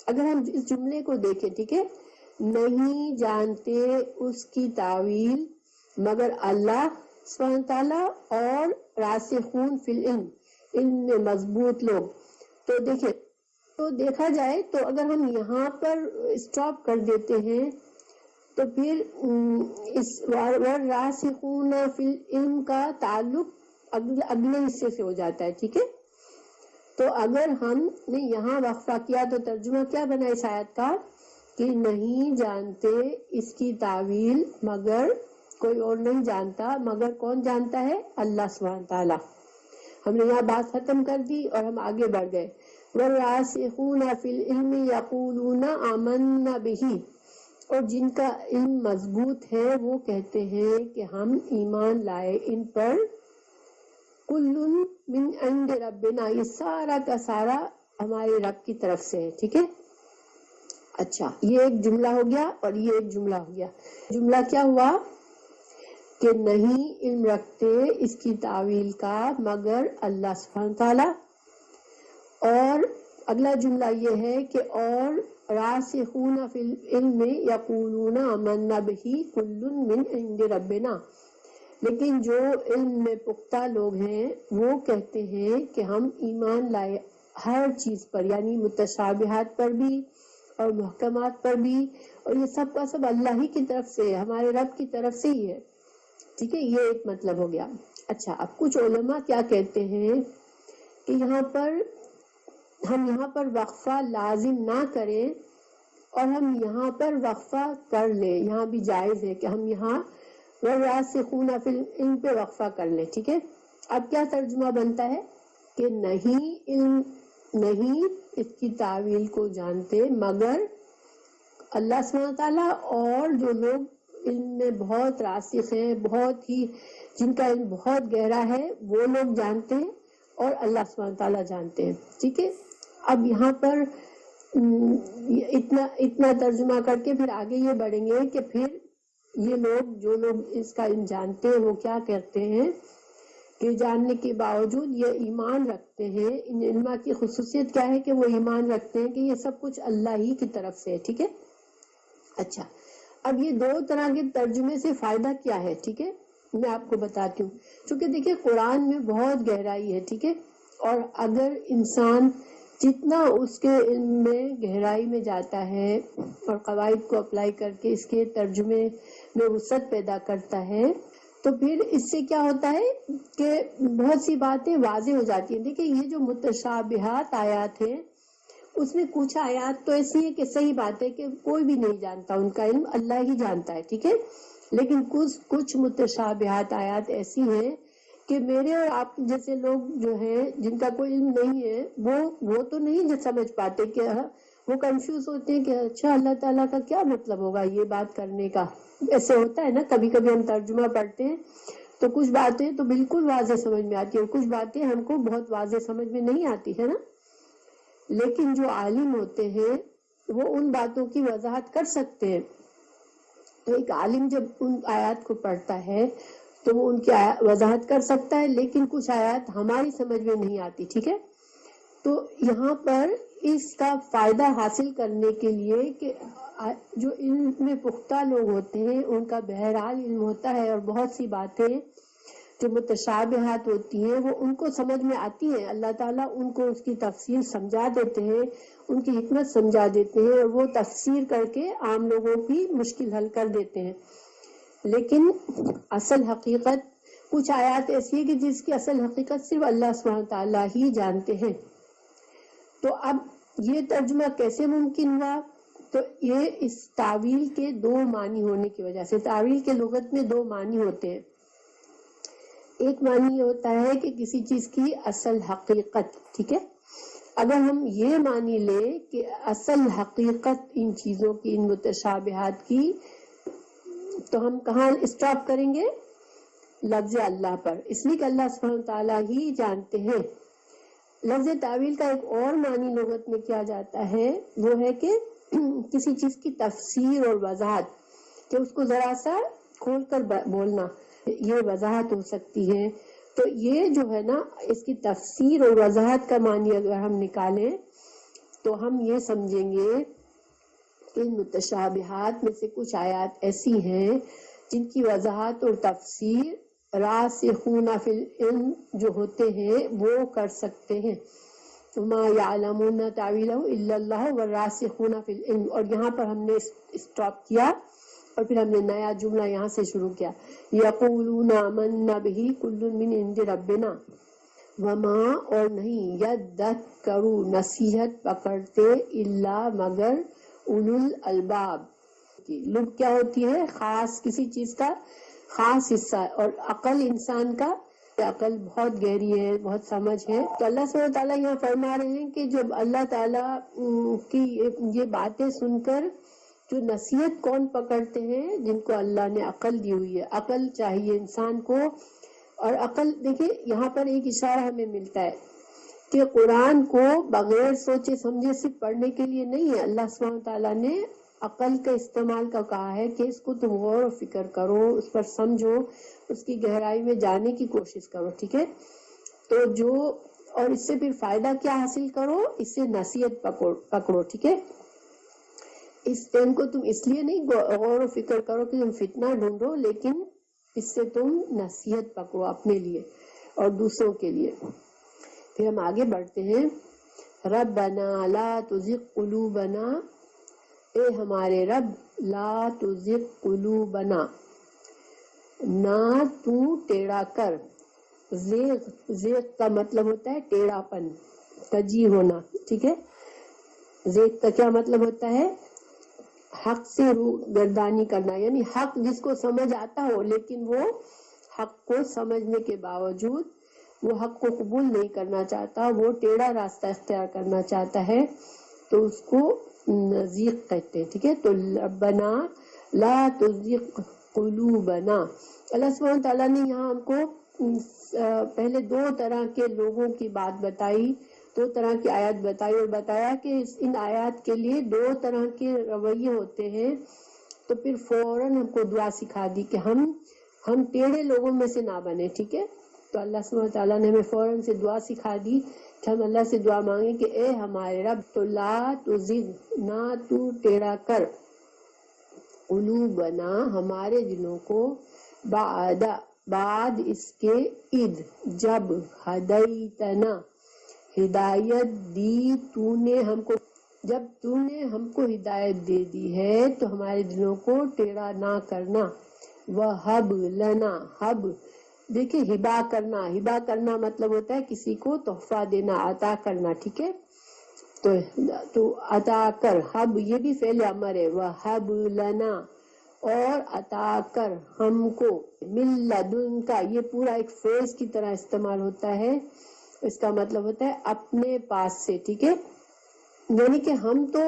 اگر ہم اس جملے کو دیکھیں، ٹھیک ہے، نہیں جانتے اس کی تعویل مگر اللہ سبحانہ تعالیٰ اور راسخون فی العلم، علم میں مضبوط لوگ. تو دیکھیں، تو دیکھا جائے تو اگر ہم یہاں پر اسٹاپ کر دیتے ہیں تو پھر اس راسخون فی العلم کا تعلق اگلے حصے سے ہو جاتا ہے. ٹھیک ہے، تو اگر ہم نے یہاں وقفہ کیا تو ترجمہ کیا بنا اس آیت کا کہ نہیں جانتے اس کی تعویل مگر کوئی اور نہیں جانتا، مگر کون جانتا ہے؟ اللہ سبحانہ تعالیٰ. ہم نے یہاں بات ختم کر دی اور ہم آگے بڑھ گئے. والراسخون فی العلم یقولون آمنا بہ، اور جن کا علم مضبوط ہے وہ کہتے ہیں کہ ہم ایمان لائے ان پر. کل من عند ربنا، یہ سارا کا سارا ہمارے رب کی طرف سے ہے. ٹھیک ہے، اچھا یہ ایک جملہ ہو گیا اور یہ ایک جملہ ہو گیا. جملہ کیا ہوا کہ نہیں علم رکھتے اس کی تعویل کا مگر اللہ سبحانہ تعالیٰ. اور اگلا جملہ یہ ہے کہ اور راسخون فی العلم یقولون آمنا بہ کل من عند ربنا، لیکن جو علم میں پختہ لوگ ہیں وہ کہتے ہیں کہ ہم ایمان لائے ہر چیز پر، یعنی متشابہات پر بھی اور محکمات پر بھی، اور یہ سب کا سب اللہ ہی کی طرف سے، ہمارے رب کی طرف سے ہی ہے. ٹھیک ہے، یہ ایک مطلب ہو گیا. اچھا، اب کچھ علماء کیا کہتے ہیں کہ ہم یہاں پر وقفہ لازم نہ کریں اور ہم یہاں پر وقفہ کر لیں. یہاں بھی جائز ہے کہ ہم یہاں والراسخون فی العلم پہ وقفہ کر لیں. ٹھیک ہے، اب کیا ترجمہ بنتا ہے کہ نہیں علم، نہیں اس کی تعویل کو جانتے مگر اللہ سبحانہ تعالیٰ، اور جو لوگ علم میں بہت راسخ ہیں، بہت ہی جن کا علم بہت گہرا ہے، وہ لوگ جانتے ہیں اور اللہ سبحانہ تعالیٰ جانتے ہیں. ٹھیک ہے، اب یہاں پر اتنا ترجمہ کر کے پھر آگے یہ بڑھیں گے کہ پھر یہ لوگ، جو لوگ اس کا علم جانتے ہیں، وہ کیا کرتے ہیں کہ جاننے کے باوجود یہ ایمان رکھتے ہیں. ان علماء کی خصوصیت کیا ہے کہ وہ ایمان رکھتے ہیں کہ یہ سب کچھ اللہ ہی کی طرف سے ہے. ٹھیک ہے، اچھا اب یہ دو طرح کے ترجمے سے فائدہ کیا ہے؟ ٹھیک ہے، میں آپ کو بتاتی ہوں. چونکہ دیکھیں قرآن میں بہت گہرائی ہے. ٹھیک ہے، اور اگر انسان جتنا اس کے علم میں گہرائی میں جاتا ہے اور قواعد کو اپلائی کر کے اس کے ترجمے میں وسعت پیدا کرتا ہے، تو پھر اس سے کیا ہوتا ہے کہ بہت سی باتیں واضح ہو جاتی ہیں. دیکھیں یہ جو متشابہات آیات ہیں اس میں کچھ آیات تو ایسی ہیں کہ صحیح بات ہے کہ کوئی بھی نہیں جانتا، ان کا علم اللہ ہی جانتا ہے. ٹھیک ہے، لیکن کچھ متشابہات آیات ایسی ہیں کہ میرے اور آپ جیسے لوگ جو ہیں جن کا کوئی علم نہیں ہے وہ تو نہیں سمجھ پاتے، کہ وہ کنفیوز ہوتے ہیں کہ اچھا اللہ تعالیٰ کا کیا مطلب ہوگا یہ بات کرنے کا. ایسے ہوتا ہے نا، کبھی کبھی ہم ترجمہ پڑھتے ہیں تو کچھ باتیں تو بالکل واضح سمجھ میں آتی ہیں اور کچھ باتیں ہم کو بہت واضح سمجھ میں نہیں آتی ہے نا. لیکن جو عالم ہوتے ہیں وہ ان باتوں کی وضاحت کر سکتے ہیں. تو ایک عالم جب ان آیات کو پڑھتا ہے تو وہ ان کی وضاحت کر سکتا ہے، لیکن کچھ آیات ہماری سمجھ میں نہیں آتی. ٹھیک ہے، تو یہاں پر اس کا فائدہ حاصل کرنے کے لیے کہ جو علم میں پختہ لوگ ہوتے ہیں ان کا بہرحال علم ہوتا ہے، اور بہت سی باتیں جو متشابہات ہوتی ہیں وہ ان کو سمجھ میں آتی ہیں، اللہ تعالیٰ ان کو اس کی تفسیر سمجھا دیتے ہیں، ان کی حکمت سمجھا دیتے ہیں، اور وہ تفسیر کر کے عام لوگوں کی مشکل حل کر دیتے ہیں۔ لیکن اصل حقیقت کچھ آیات ایسی ہے کہ جس کی اصل حقیقت صرف اللہ سبحانہ تعالیٰ ہی جانتے ہیں۔ تو اب یہ ترجمہ کیسے ممکن ہوا؟ تو یہ اس تعویل کے دو معنی ہونے کی وجہ سے، تعویل کے لغت میں دو معنی ہوتے ہیں۔ ایک معنی یہ ہوتا ہے کہ کسی چیز کی اصل حقیقت، ٹھیک ہے، اگر ہم یہ معنی لیں کہ اصل حقیقت ان چیزوں کی، ان متشابہات کی، تو ہم کہاں اسٹاپ کریں گے؟ لفظ اللہ پر، اس لیے کہ اللہ سبحانہ تعالیٰ ہی جانتے ہیں۔ لفظ تعویل کا ایک اور معنی لغت میں کیا جاتا ہے، وہ ہے کہ کسی چیز کی تفسیر اور وضاحت، کہ اس کو ذرا سا کھول کر بولنا، یہ وضاحت ہو سکتی ہے۔ تو یہ جو ہے نا، اس کی تفسیر اور وضاحت کا معنی اگر ہم نکالیں تو ہم یہ سمجھیں گے کہ متشابہات میں سے کچھ آیات ایسی ہیں جن کی وضاحت اور تفسیر راسخون فی العلم جو ہوتے ہیں وہ کر سکتے ہیں۔ وما یعلمون تاویلہ الا اللہ والراسخون فی العلم، اور یہاں پر ہم نے اسٹاپ کیا اور پھر ہم نے نیا جملہ یہاں سے شروع کیا، یقولون آمنا بہ کل من عند ربنا وما، اور نہیں، یذکروا نصیحت پکڑتے، الا مگر، اولو الالباب، لب کیا ہوتی ہے؟ خاص، کسی چیز کا خاص حصہ، اور عقل انسان کا، عقل بہت گہری ہے، بہت سمجھ ہے۔ تو اللہ سبحانہ تعالیٰ یہاں فرما رہے ہیں کہ جب اللہ تعالیٰ کی یہ باتیں سن کر جو نصیحت کون پکڑتے ہیں؟ جن کو اللہ نے عقل دی ہوئی ہے۔ عقل چاہیے انسان کو، اور عقل، دیکھیں یہاں پر ایک اشارہ ہمیں ملتا ہے کہ قرآن کو بغیر سوچے سمجھے صرف پڑھنے کے لیے نہیں ہے، اللہ سبحانہ تعالیٰ نے عقل کا استعمال کا کہا ہے کہ اس کو تم غور و فکر کرو، اس پر سمجھو، اس کی گہرائی میں جانے کی کوشش کرو، ٹھیک ہے۔ تو جو، اور اس سے پھر فائدہ کیا حاصل کرو؟ اس سے نصیحت پکڑو، ٹھیک ہے۔ اس ٹائم کو تم اس لیے نہیں غور و فکر کرو کہ تم فتنہ ڈھونڈو، لیکن اس سے تم نصیحت پکڑو اپنے لیے اور دوسروں کے لیے۔ پھر ہم آگے بڑھتے ہیں، ربنا لا تزغ قلوبنا، اے ہمارے رب، لا تزغ قلوبنا، نہ تو ٹیڑھا کر، زیغ کا مطلب ہوتا ہے ٹیڑھا پن، کجی ہونا، ٹھیک ہے۔ زیغ کا کیا مطلب ہوتا ہے؟ حق سے روح گردانی کرنا، یعنی حق جس کو سمجھ آتا ہو لیکن وہ حق کو سمجھنے کے باوجود وہ حق کو قبول نہیں کرنا چاہتا، وہ ٹیڑھا راستہ اختیار کرنا چاہتا ہے، تو اس کو زیغ کہتے ہیں، ٹھیک ہے۔ تو ربنا لا تزغ قلوبنا، اللہ سبحانہ تعالیٰ نے یہاں ہم کو پہلے دو طرح کے لوگوں کی بات بتائی، دو طرح کی آیات بتائی، اور بتایا کہ ان آیات کے لیے دو طرح کے رویے ہوتے ہیں۔ تو پھر فوراً ہم کو دعا سکھا دی کہ ہم ٹیڑھے لوگوں میں سے نہ بنے، ٹھیک ہے۔ تو اللہ سبحانہ تعالیٰ نے ہمیں فوراً سے دعا سکھا دی کہ ہم اللہ سے دعا مانگیں کہ اے ہمارے رب، تو لا تزغ، نہ تو ٹیڑھا کر، قلوبنا، ہمارے دلوں کو، بعد اس کے، اذ، جب، ہدیتنا، ہدایت دی تو نے ہم کو، جب تو نے ہم کو ہدایت دے دی ہے تو ہمارے دلوں کو ٹیڑھا نہ کرنا۔ وہب لنا، ہب، دیکھیں ہبا کرنا مطلب ہوتا ہے کسی کو تحفہ دینا، عطا کرنا، ٹھیک ہے۔ تو عطا کر، ہب یہ بھی فعل امر ہے، وہب لنا، اور عطا کر ہم کو، من لدن کا، یہ پورا ایک فریز کی طرح استعمال ہوتا ہے، اس کا مطلب ہوتا ہے اپنے پاس سے، ٹھیک ہے۔ یعنی کہ ہم تو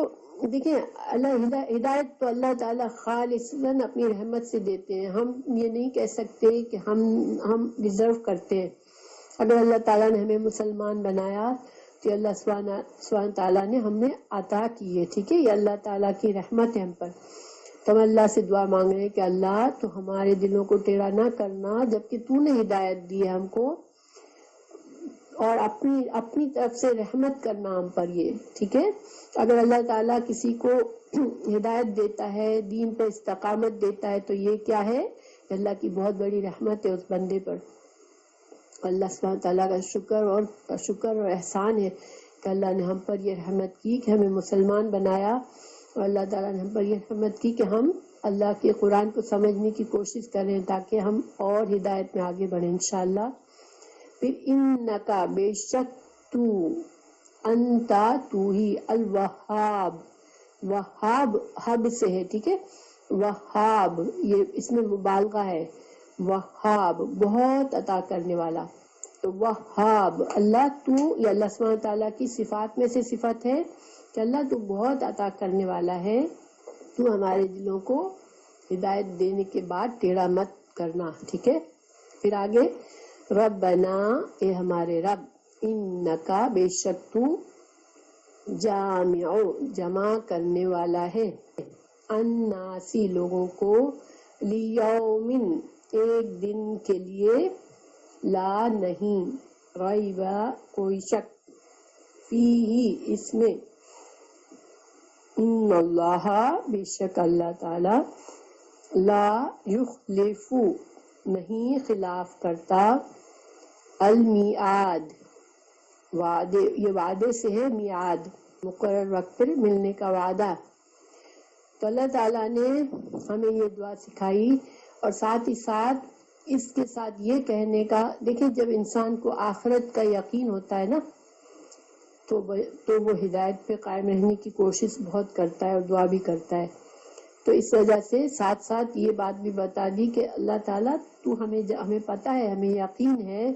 دیکھیں، اللہ ہدایت تو اللہ تعالیٰ خالصاً اپنی رحمت سے دیتے ہیں، ہم یہ نہیں کہہ سکتے کہ ہم ڈیزرو کرتے ہیں۔ اگر اللہ تعالیٰ نے ہمیں مسلمان بنایا تو اللہ سبحانہ تعالیٰ نے ہم نے عطا کی ہے، ٹھیک ہے، یہ اللہ تعالیٰ کی رحمت ہے ہم پر۔ تو ہم اللہ سے دعا مانگ رہے ہیں کہ اللہ تو ہمارے دلوں کو ٹیڑھا نہ کرنا، جبکہ تو نے ہدایت دی ہے ہم کو، اور اپنی طرف سے رحمت کرنا ہم پر یہ، ٹھیک ہے. اگر اللہ تعالیٰ کسی کو ہدایت دیتا ہے، دین پر استقامت دیتا ہے، تو یہ کیا ہے؟ اللہ کی بہت بڑی رحمت ہے اس بندے پر. اللہ سبحانہ تعالیٰ کا شکر اور احسان ہے کہ اللہ نے ہم پر یہ رحمت کی کہ ہمیں مسلمان بنایا، اور اللہ تعالیٰ نے ہم پر یہ رحمت کی کہ ہم اللہ کے قرآن کو سمجھنے کی کوشش کریں تاکہ ہم اور ہدایت میں آگے بڑھیں انشاءاللہ. پھر انکا، بے شک تو، انتا، تو ہی، الوہاب، وہاب حب سے ہے، ٹھیک ہے. وہاب یہ اس میں مبالغہ ہے، وہاب بہت عطا کرنے والا. تو وہاب اللہ تو، یہ اللہ سبحانہ تعالیٰ کی صفات میں سے صفت ہے کہ اللہ تو بہت عطا کرنے والا ہے. تو ہمارے دلوں کو ہدایت دینے کے بعد ٹیڑھا مت کرنا، ٹھیک ہے. پھر آگے ربنا، اے ہمارے رب، انکا، بے شک تو، جامع، جمع کرنے والا ہے، الناسی، لوگوں کو، لیومن، ایک دن کے لیے، لا نہیں، ریبا، کوئی شک، فیہ، اس میں، ان اللہ، بے شک اللہ تعالی، لا یخلف، نہیں خلاف کرتا، المیعاد، وعدے، یہ وعدے سے ہے، میعاد، مقرر وقت پر ملنے کا وعدہ. تو اللہ تعالیٰ نے ہمیں یہ دعا سکھائی، اور ساتھ ہی ساتھ اس کے ساتھ یہ کہنے کا، دیکھیں جب انسان کو آخرت کا یقین ہوتا ہے نا تو وہ ہدایت پہ قائم رہنے کی کوشش بہت کرتا ہے اور دعا بھی کرتا ہے. تو اس وجہ سے ساتھ ساتھ یہ بات بھی بتا دی کہ اللہ تعالیٰ تو ہمیں پتہ ہے، ہمیں یقین ہے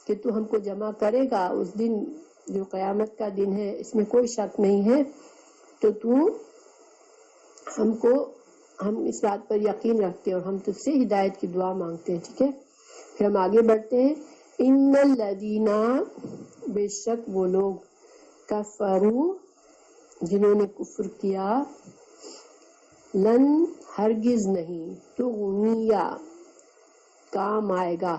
کہ تو ہم کو جمع کرے گا اس دن جو قیامت کا دن ہے، اس میں کوئی شک نہیں ہے. تو ہم اس بات پر یقین رکھتے ہیں اور ہم تجھ سے ہدایت کی دعا مانگتے ہیں، ٹھیک ہے. پھر ہم آگے بڑھتے ہیں. ان الذین، بے شک وہ لوگ، کفروا، جنہوں نے کفر کیا، لن، ہرگز نہیں، تغنیہ، کام آئے گا.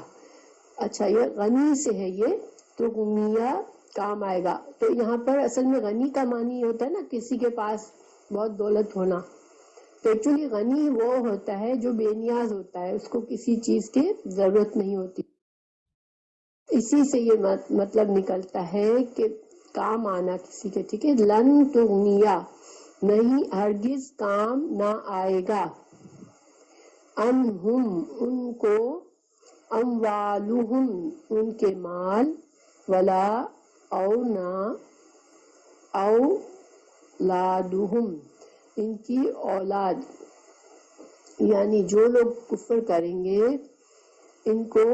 اچھا یہ غنی سے ہے، یہ تغنیہ، کام آئے گا. تو یہاں پر اصل میں غنی کا معنی ہوتا ہے نا کسی کے پاس بہت دولت ہونا. تو ایکچولی غنی وہ ہوتا ہے جو بے نیاز ہوتا ہے، اس کو کسی چیز کی ضرورت نہیں ہوتی. اسی سے یہ مطلب نکلتا ہے کہ کام آنا کسی کے، ٹھیک ہے. لن تغنیہ، نہیں، ہرگز کام نہ آئے گا، انہم، ان کو، اموالہم، ان کے مال، ولا، او نہ، اولادہم، ان کی اولاد. یعنی جو لوگ کفر کریں گے ان کو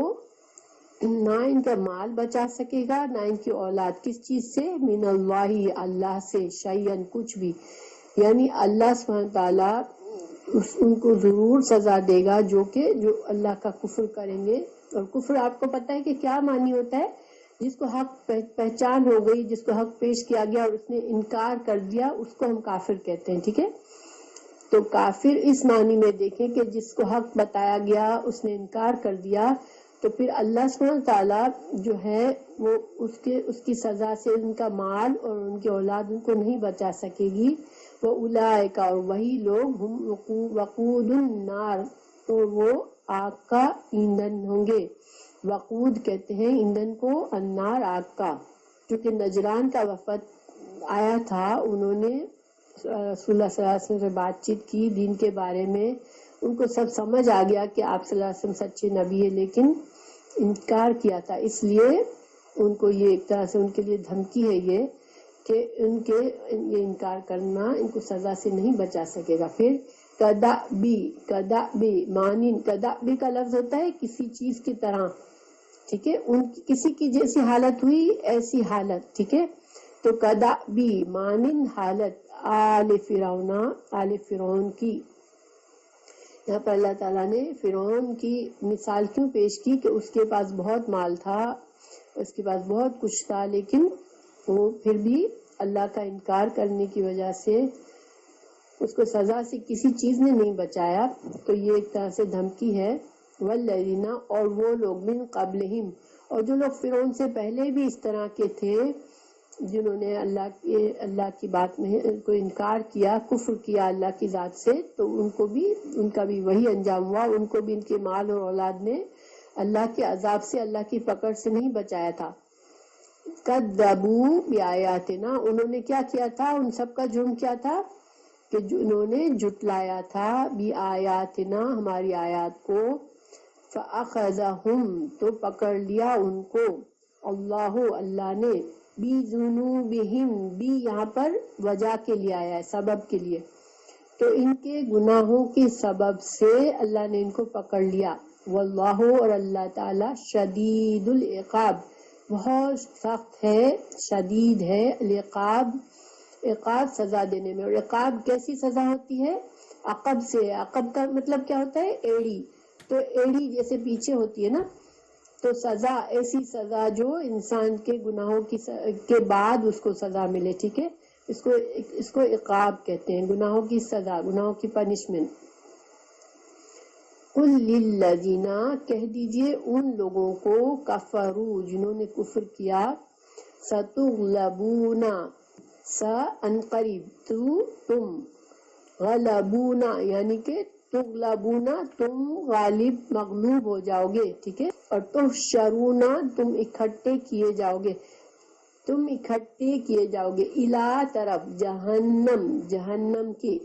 نہ ان کا مال بچا سکے گا، نہ ان کی اولاد. کس چیز سے؟ من اللہ، اللہ سے، شیئن، کچھ بھی. یعنی اللہ سبحانہ تعالیٰ ان کو ضرور سزا دے گا جو اللہ کا کفر کریں گے. اور کفر آپ کو پتہ ہے کہ کیا معنی ہوتا ہے؟ جس کو حق پہچان ہو گئی، جس کو حق پیش کیا گیا اور اس نے انکار کر دیا، اس کو ہم کافر کہتے ہیں، ٹھیک ہے. تو کافر اس معنی میں دیکھیں کہ جس کو حق بتایا گیا اس نے انکار کر دیا، تو پھر اللہ سبحانہ تعالیٰ جو ہے وہ اس کی سزا سے ان کا مال اور ان کی اولاد ان کو نہیں بچا سکے گی. وَأُولَٰئِکَ، اور وہی لوگ، ہم وقود النار، تو وہ آگ کا ایندھن ہوں گے. وقود کہتے ہیں ایندھن کو، النار آگ کا. کیونکہ نجران کا وفد آیا تھا، انہوں نے رسول اللہ صلی اللہ علیہ وسلم سے بات چیت کی دین کے بارے میں. ان کو سب سمجھ آ گیا کہ آپ صلی اللہ علیہ وسلم سچے نبی ہے، لیکن انکار کیا تھا. اس لیے ان کو یہ ایک طرح سے ان کے لیے دھمکی ہے یہ کہ ان کے یہ انکار کرنا ان کو سزا سے نہیں بچا سکے گا. پھر کدأبی، مانند، کدأبی کا لفظ ہوتا ہے کسی چیز کی طرح، ٹھیک ہے. ان کسی کی جیسی حالت ہوئی ایسی حالت، ٹھیک ہے. تو کدأبی، مانند حالت، آل فرعون، آل فرعون کی. یہاں پر اللہ تعالیٰ نے فرعون کی مثال کیوں پیش کی کہ اس کے پاس بہت مال تھا، اس کے پاس بہت کچھ تھا، لیکن وہ پھر بھی اللہ کا انکار کرنے کی وجہ سے اس کو سزا سے کسی چیز نے نہیں بچایا. تو یہ ایک طرح سے دھمکی ہے. والذین، اور وہ لوگ، من قبلہم، اور جو لوگ فرعون سے پہلے بھی اس طرح کے تھے جنہوں نے اللہ کی بات میں کو انکار کیا، کفر کیا اللہ کی ذات سے، تو ان کا بھی وہی انجام ہوا، ان کو بھی ان کے مال اور اولاد نے اللہ کے عذاب سے، اللہ کی پکڑ سے نہیں بچایا تھا۔ کذبوا بآیاتنا، انہوں نے کیا کیا تھا، ان سب کا جرم کیا تھا کہ انہوں نے جھٹلایا تھا بآیاتنا، ہماری آیات کو، فأخذہم، تو پکڑ لیا ان کو، اللہ نے، بذنوبہم، بھی یہاں پر وجہ کے لیے آیا ہے، سبب کے لیے، تو ان کے گناہوں کے سبب سے اللہ نے ان کو پکڑ لیا۔ واللہ، اور اللہ تعالی، شدید العقاب، بہت سخت ہے، شدید ہے، العقاب، عقاب سزا دینے میں۔ اور عقاب کیسی سزا ہوتی ہے؟ عقب سے، عقب کا مطلب کیا ہوتا ہے؟ ایڑی، تو ایڑی جیسے پیچھے ہوتی ہے نا، تو سزا، ایسی سزا جو انسان کے گناہوں کے بعد اس کو سزا ملے، ٹھیک ہے، اس کو عقاب کہتے ہیں، گناہوں کی سزا، گناہوں کی پنشمنٹ۔ قل للذین، کہہ دیجئے ان لوگوں کو، کفروا، جنہوں نے کفر کیا، ستغلبون، ان قریب، تم، غلبون یعنی کہ تغلبون، تم غالب، مغلوب ہو جاؤ گے، ٹھیک ہے، اور تحشرون، تم اکٹھے کیے جاؤ گے، الا، طرف، جہنم کی،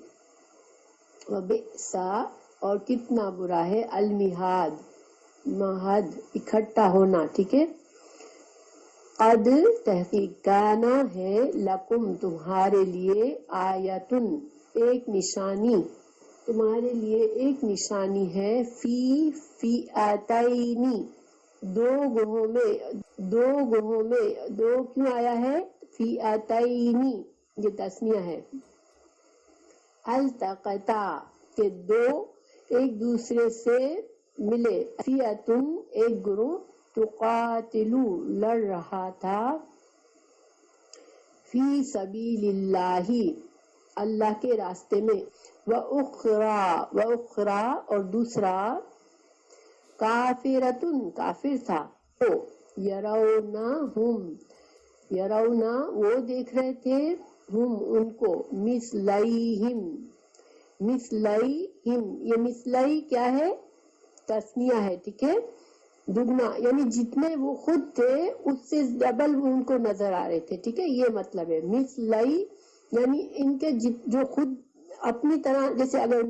وبئس، اور کتنا برا ہے، المہاد، مہد، اکٹھا ہونا، ٹھیک ہے۔ قد، تحقیق، کانا ہے، لکم، تمہارے لیے، آیتن، ایک نشانی، تمہارے لیے ایک نشانی ہے، فی فئتین، دو گروہوں میں، دو کیوں آیا ہے؟ فئتین، یہ تسنیہ ہے، التقطا، کہ دو ایک دوسرے سے ملے، فئتن، ایک گروہ، تقاتلو، لڑ رہا تھا، فی سبیل اللہ، اللہ کے راستے میں، وَأُخْرَى، اور دوسرا، کافرتن، کافر تھا، تو یرونا، وہ دیکھ رہے تھے، ہم، ان کو، مثلیہم، یہ مثلی کیا ہے؟ تسنیہ ہے، ٹھیک ہے، دگنا، یعنی جتنے وہ خود تھے اس سے ڈبل وہ ان کو نظر آ رہے تھے، ٹھیک ہے، یہ مطلب ہے مثلی، یعنی ان کے جو خود اپنی طرح، جیسے اگر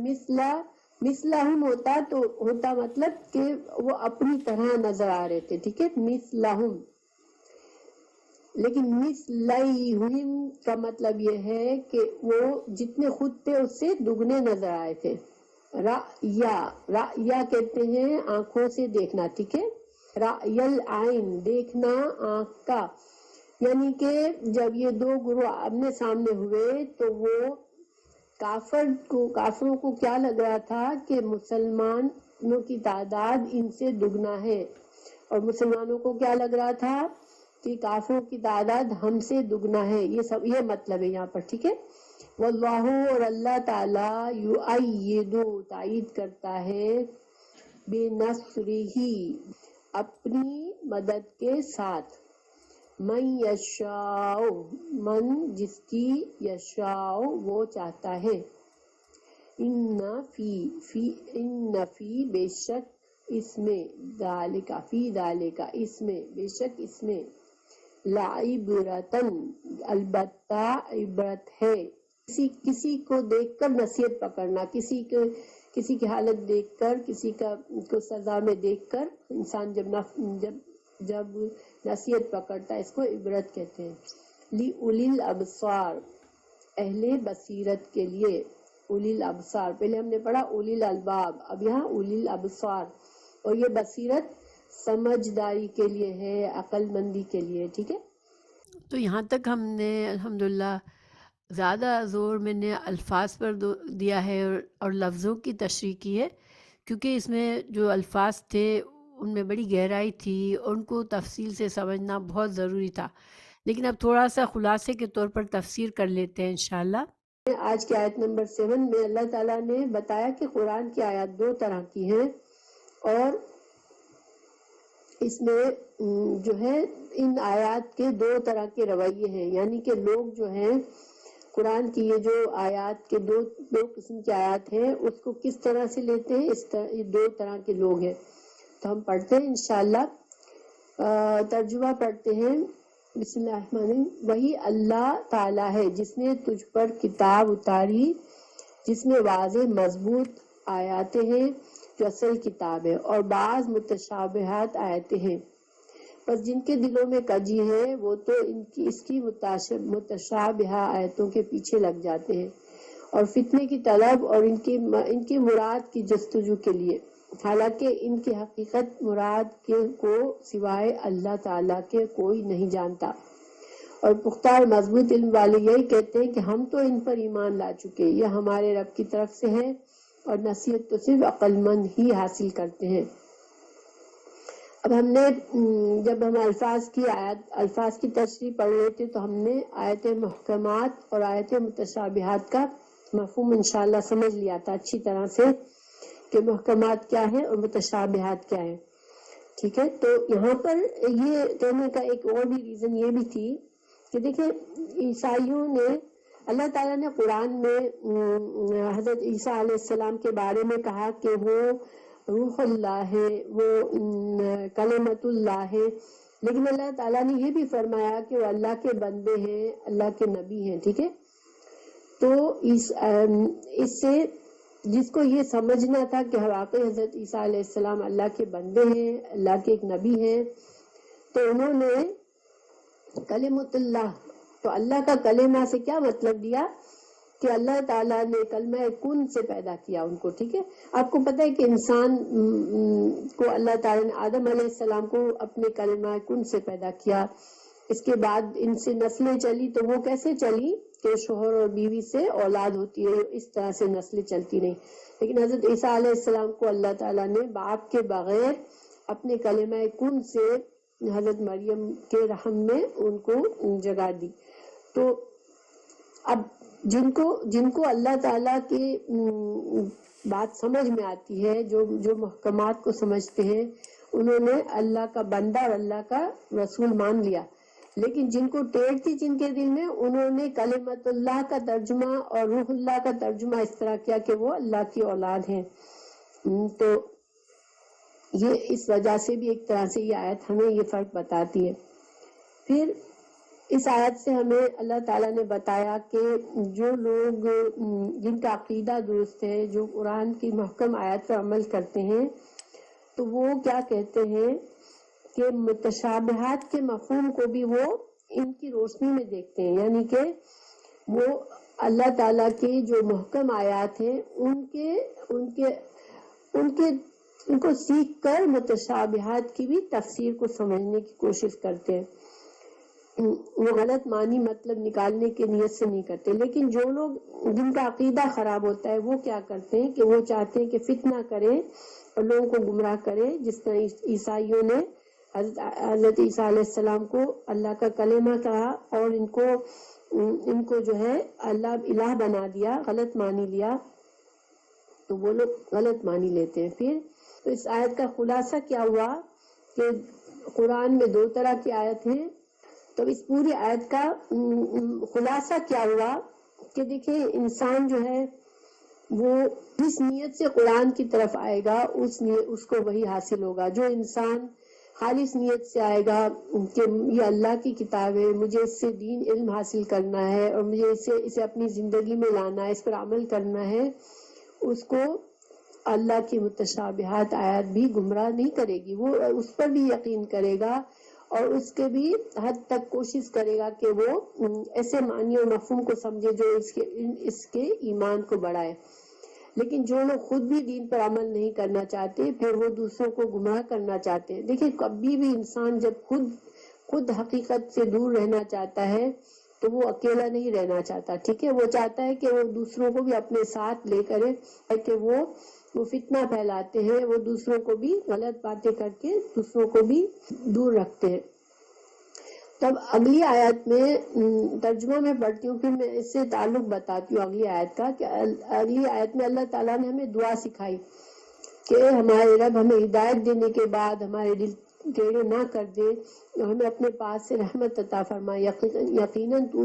مثلہم ہوتا تو ہوتا مطلب کہ وہ اپنی طرح نظر آ رہے تھے، ٹھیک ہے، مثلہم، لیکن مثلیہم کا مطلب یہ ہے کہ وہ جتنے خود تھے اس سے دگنے نظر آئے تھے۔ رأیا کہتے ہیں آنکھوں سے دیکھنا، ٹھیک ہے، رأی العین، دیکھنا آنکھ کا، یعنی کہ جب یہ دو گروہ آمنے سامنے ہوئے تو وہ کافروں کو کیا لگ رہا تھا کہ مسلمانوں کی تعداد ان سے دگنا ہے، اور مسلمانوں کو کیا لگ رہا تھا کہ کافروں کی تعداد ہم سے دگنا ہے، یہ مطلب ہے یہاں پر، ٹھیک ہے۔ واللہ، اور اللہ تعالی، یؤید، تائید کرتا ہے، بنصرہ، اپنی مدد کے ساتھ، من یشاء، جس کی، یشاء، وہ چاہتا ہے، ان فی، بے شک، اس میں، بے شک اس میں، لعبرتن، البتہ عبرت ہے، کسی کو دیکھ کر نصیحت پکڑنا، کسی کی حالت دیکھ کر، کسی کو سزا میں دیکھ کر انسان جب نصیحت پکڑتا ہے، اس کو عبرت کہتے ہیں۔ لِأُولِي الْأَبْصَارِ، اہل بصیرت کے لیے، اولی الابصار، پہلے ہم نے پڑھا اولی الالباب، اب یہاں اولی الابصار، اور یہ بصیرت سمجھداری کے لیے ہے، عقل مندی کے لیے، ٹھیک ہے۔ تو یہاں تک ہم نے الحمدللہ زیادہ زور میں نے الفاظ پر دیا ہے اور لفظوں کی تشریح کی ہے، کیونکہ اس میں جو الفاظ تھے ان میں بڑی گہرائی تھی، ان کو تفصیل سے سمجھنا بہت ضروری تھا، لیکن اب تھوڑا سا خلاصے کے طور پر تفسیر کر لیتے ہیں انشاءاللہ۔ آج کی آیت نمبر 7 میں اللہ تعالیٰ نے بتایا کہ قرآن کی آیات دو طرح کی ہیں، اور اس میں جو ہے ان آیات کے دو طرح کے رویے ہیں، یعنی کہ لوگ جو ہیں قرآن کی یہ جو آیات کے دو قسم کی آیات ہیں اس کو کس طرح سے لیتے ہیں، اس طرح یہ دو طرح کے لوگ ہیں۔ تو ہم پڑھتے ہیں انشاءاللہ، ترجمہ پڑھتے ہیں۔ بسم اللہ الرحمن الرحیم۔ وہی اللہ تعالیٰ ہے جس نے تجھ پر کتاب اتاری جس میں واضح مضبوط آیاتیں ہیں جو اصل کتاب ہے، اور بعض متشابہات آیتیں ہیں، بس جن کے دلوں میں کجی ہے وہ تو اس کی متشابہہ آیتوں کے پیچھے لگ جاتے ہیں اور فتنے کی طلب اور ان کی مراد کی جستجو کے لیے، حالانکہ ان کی حقیقت مراد کو سوائے اللہ تعالیٰ کے کوئی نہیں جانتا۔ اور پختہ اور مضبوط علم والے یہی کہتے ہیں کہ ہم تو ان پر ایمان لا چکے، یہ ہمارے رب کی طرف سے ہے، اور نصیحت تو صرف عقل مند ہی حاصل کرتے ہیں۔ اب ہم نے جب ہم الفاظ کی تشریح پڑھ رہے تھے تو ہم نے آیت محکمات اور آیت متشابہات کا مفہوم انشاءاللہ سمجھ لیا تھا اچھی طرح سے کہ محکمات کیا ہے اور متشابہات کیا ہے، ٹھیک ہے۔ تو یہاں پر یہ کہنے کا ایک اور بھی ریزن یہ بھی تھی کہ دیکھیں عیسائیوں نے، اللہ تعالیٰ نے قرآن میں حضرت عیسیٰ علیہ السلام کے بارے میں کہا کہ وہ روح اللہ ہے، وہ کلمت اللہ ہے، لیکن اللہ تعالیٰ نے یہ بھی فرمایا کہ وہ اللہ کے بندے ہیں، اللہ کے نبی ہیں، ٹھیک ہے۔ تو اس سے جس کو یہ سمجھنا تھا کہ واقعی حضرت عیسیٰ علیہ السلام اللہ کے بندے ہیں، اللہ کے ایک نبی ہیں، تو انہوں نے کلمت اللہ، تو اللہ کا کلمہ سے کیا مطلب دیا کہ اللہ تعالیٰ نے کلمہ کن سے پیدا کیا ان کو، ٹھیک ہے۔ آپ کو پتہ ہے کہ انسان کو اللہ تعالیٰ نے آدم علیہ السلام کو اپنے کلمہ کن سے پیدا کیا، اس کے بعد ان سے نسلیں چلی، تو وہ کیسے چلی کہ شوہر اور بیوی سے اولاد ہوتی ہے، اس طرح سے نسلیں چلتی نہیں، لیکن حضرت عیسیٰ علیہ السلام کو اللہ تعالیٰ نے باپ کے بغیر اپنے کلمہ کن سے حضرت مریم کے رحم میں ان کو جگہ دی۔ تو اب جن کو اللہ تعالیٰ کی بات سمجھ میں آتی ہے، جو محکمات کو سمجھتے ہیں، انہوں نے اللہ کا بندہ اور اللہ کا رسول مان لیا، لیکن جن کو ٹیڑھ تھی جن کے دل میں، انہوں نے کلمت اللہ کا ترجمہ اور روح اللہ کا ترجمہ اس طرح کیا کہ وہ اللہ کی اولاد ہیں۔ تو یہ اس وجہ سے بھی ایک طرح سے یہ آیت ہمیں یہ فرق بتاتی ہے۔ پھر اس آیت سے ہمیں اللہ تعالیٰ نے بتایا کہ جو لوگ جن کا عقیدہ درست ہے، جو قرآن کی محکم آیت پر عمل کرتے ہیں، تو وہ کیا کہتے ہیں کہ متشابہات کے مفہوم کو بھی وہ ان کی روشنی میں دیکھتے ہیں، یعنی کہ وہ اللہ تعالیٰ کی جو محکم آیات ہیں ان کو سیکھ کر متشابہات کی بھی تفسیر کو سمجھنے کی کوشش کرتے ہیں۔ وہ غلط معنی مطلب نکالنے کی نیت سے نہیں کرتے، لیکن جو لوگ جن کا عقیدہ خراب ہوتا ہے وہ کیا کرتے ہیں کہ وہ چاہتے ہیں کہ فتنہ کریں اور لوگوں کو گمراہ کریں، جس طرح عیسائیوں نے حضرت عیسیٰ علیہ السلام کو اللہ کا کلمہ کہا اور ان کو جو ہے اللہ الہ بنا دیا، غلط معنی لیا، تو وہ لوگ غلط معنی لیتے ہیں۔ پھر تو اس آیت کا خلاصہ کیا ہوا کہ قرآن میں دو طرح کی آیت ہیں، تو اس پوری آیت کا خلاصہ کیا ہوا کہ دیکھیں انسان جو ہے وہ جس نیت سے قرآن کی طرف آئے گا اس کو وہی حاصل ہوگا۔ جو انسان خالص نیت سے آئے گا کہ یہ اللہ کی کتاب ہے، مجھے اس سے دین علم حاصل کرنا ہے اور مجھے اسے اپنی زندگی میں لانا ہے، اس پر عمل کرنا ہے، اس کو اللہ کی متشابہات آیات بھی گمراہ نہیں کرے گی، وہ اس پر بھی یقین کرے گا اور اس کے بھی حد تک کوشش کرے گا کہ وہ ایسے معنی اور مفہوم کو سمجھے جو اس کے ایمان کو بڑھائے۔ لیکن جو لوگ خود بھی دین پر عمل نہیں کرنا چاہتے، پھر وہ دوسروں کو گمراہ کرنا چاہتے ہیں۔ دیکھیں کبھی بھی انسان جب خود حقیقت سے دور رہنا چاہتا ہے تو وہ اکیلا نہیں رہنا چاہتا، ٹھیک ہے، وہ چاہتا ہے کہ وہ دوسروں کو بھی اپنے ساتھ لے کرے، کہ وہ فتنہ پھیلاتے ہیں، وہ دوسروں کو بھی غلط باتیں کر کے دوسروں کو بھی دور رکھتے ہیں۔ تب اگلی آیت میں ترجمہ میں پڑھتی ہوں، پھر میں اس سے تعلق بتاتی ہوں اگلی آیت کا، کہ اگلی آیت میں اللہ تعالیٰ نے ہمیں دعا سکھائی کہ ہمارے رب ہمیں ہدایت دینے کے بعد ہمارے دل ٹیڑھے نہ کر دے اور ہمیں اپنے پاس سے رحمت عطا فرما، یقیناً تو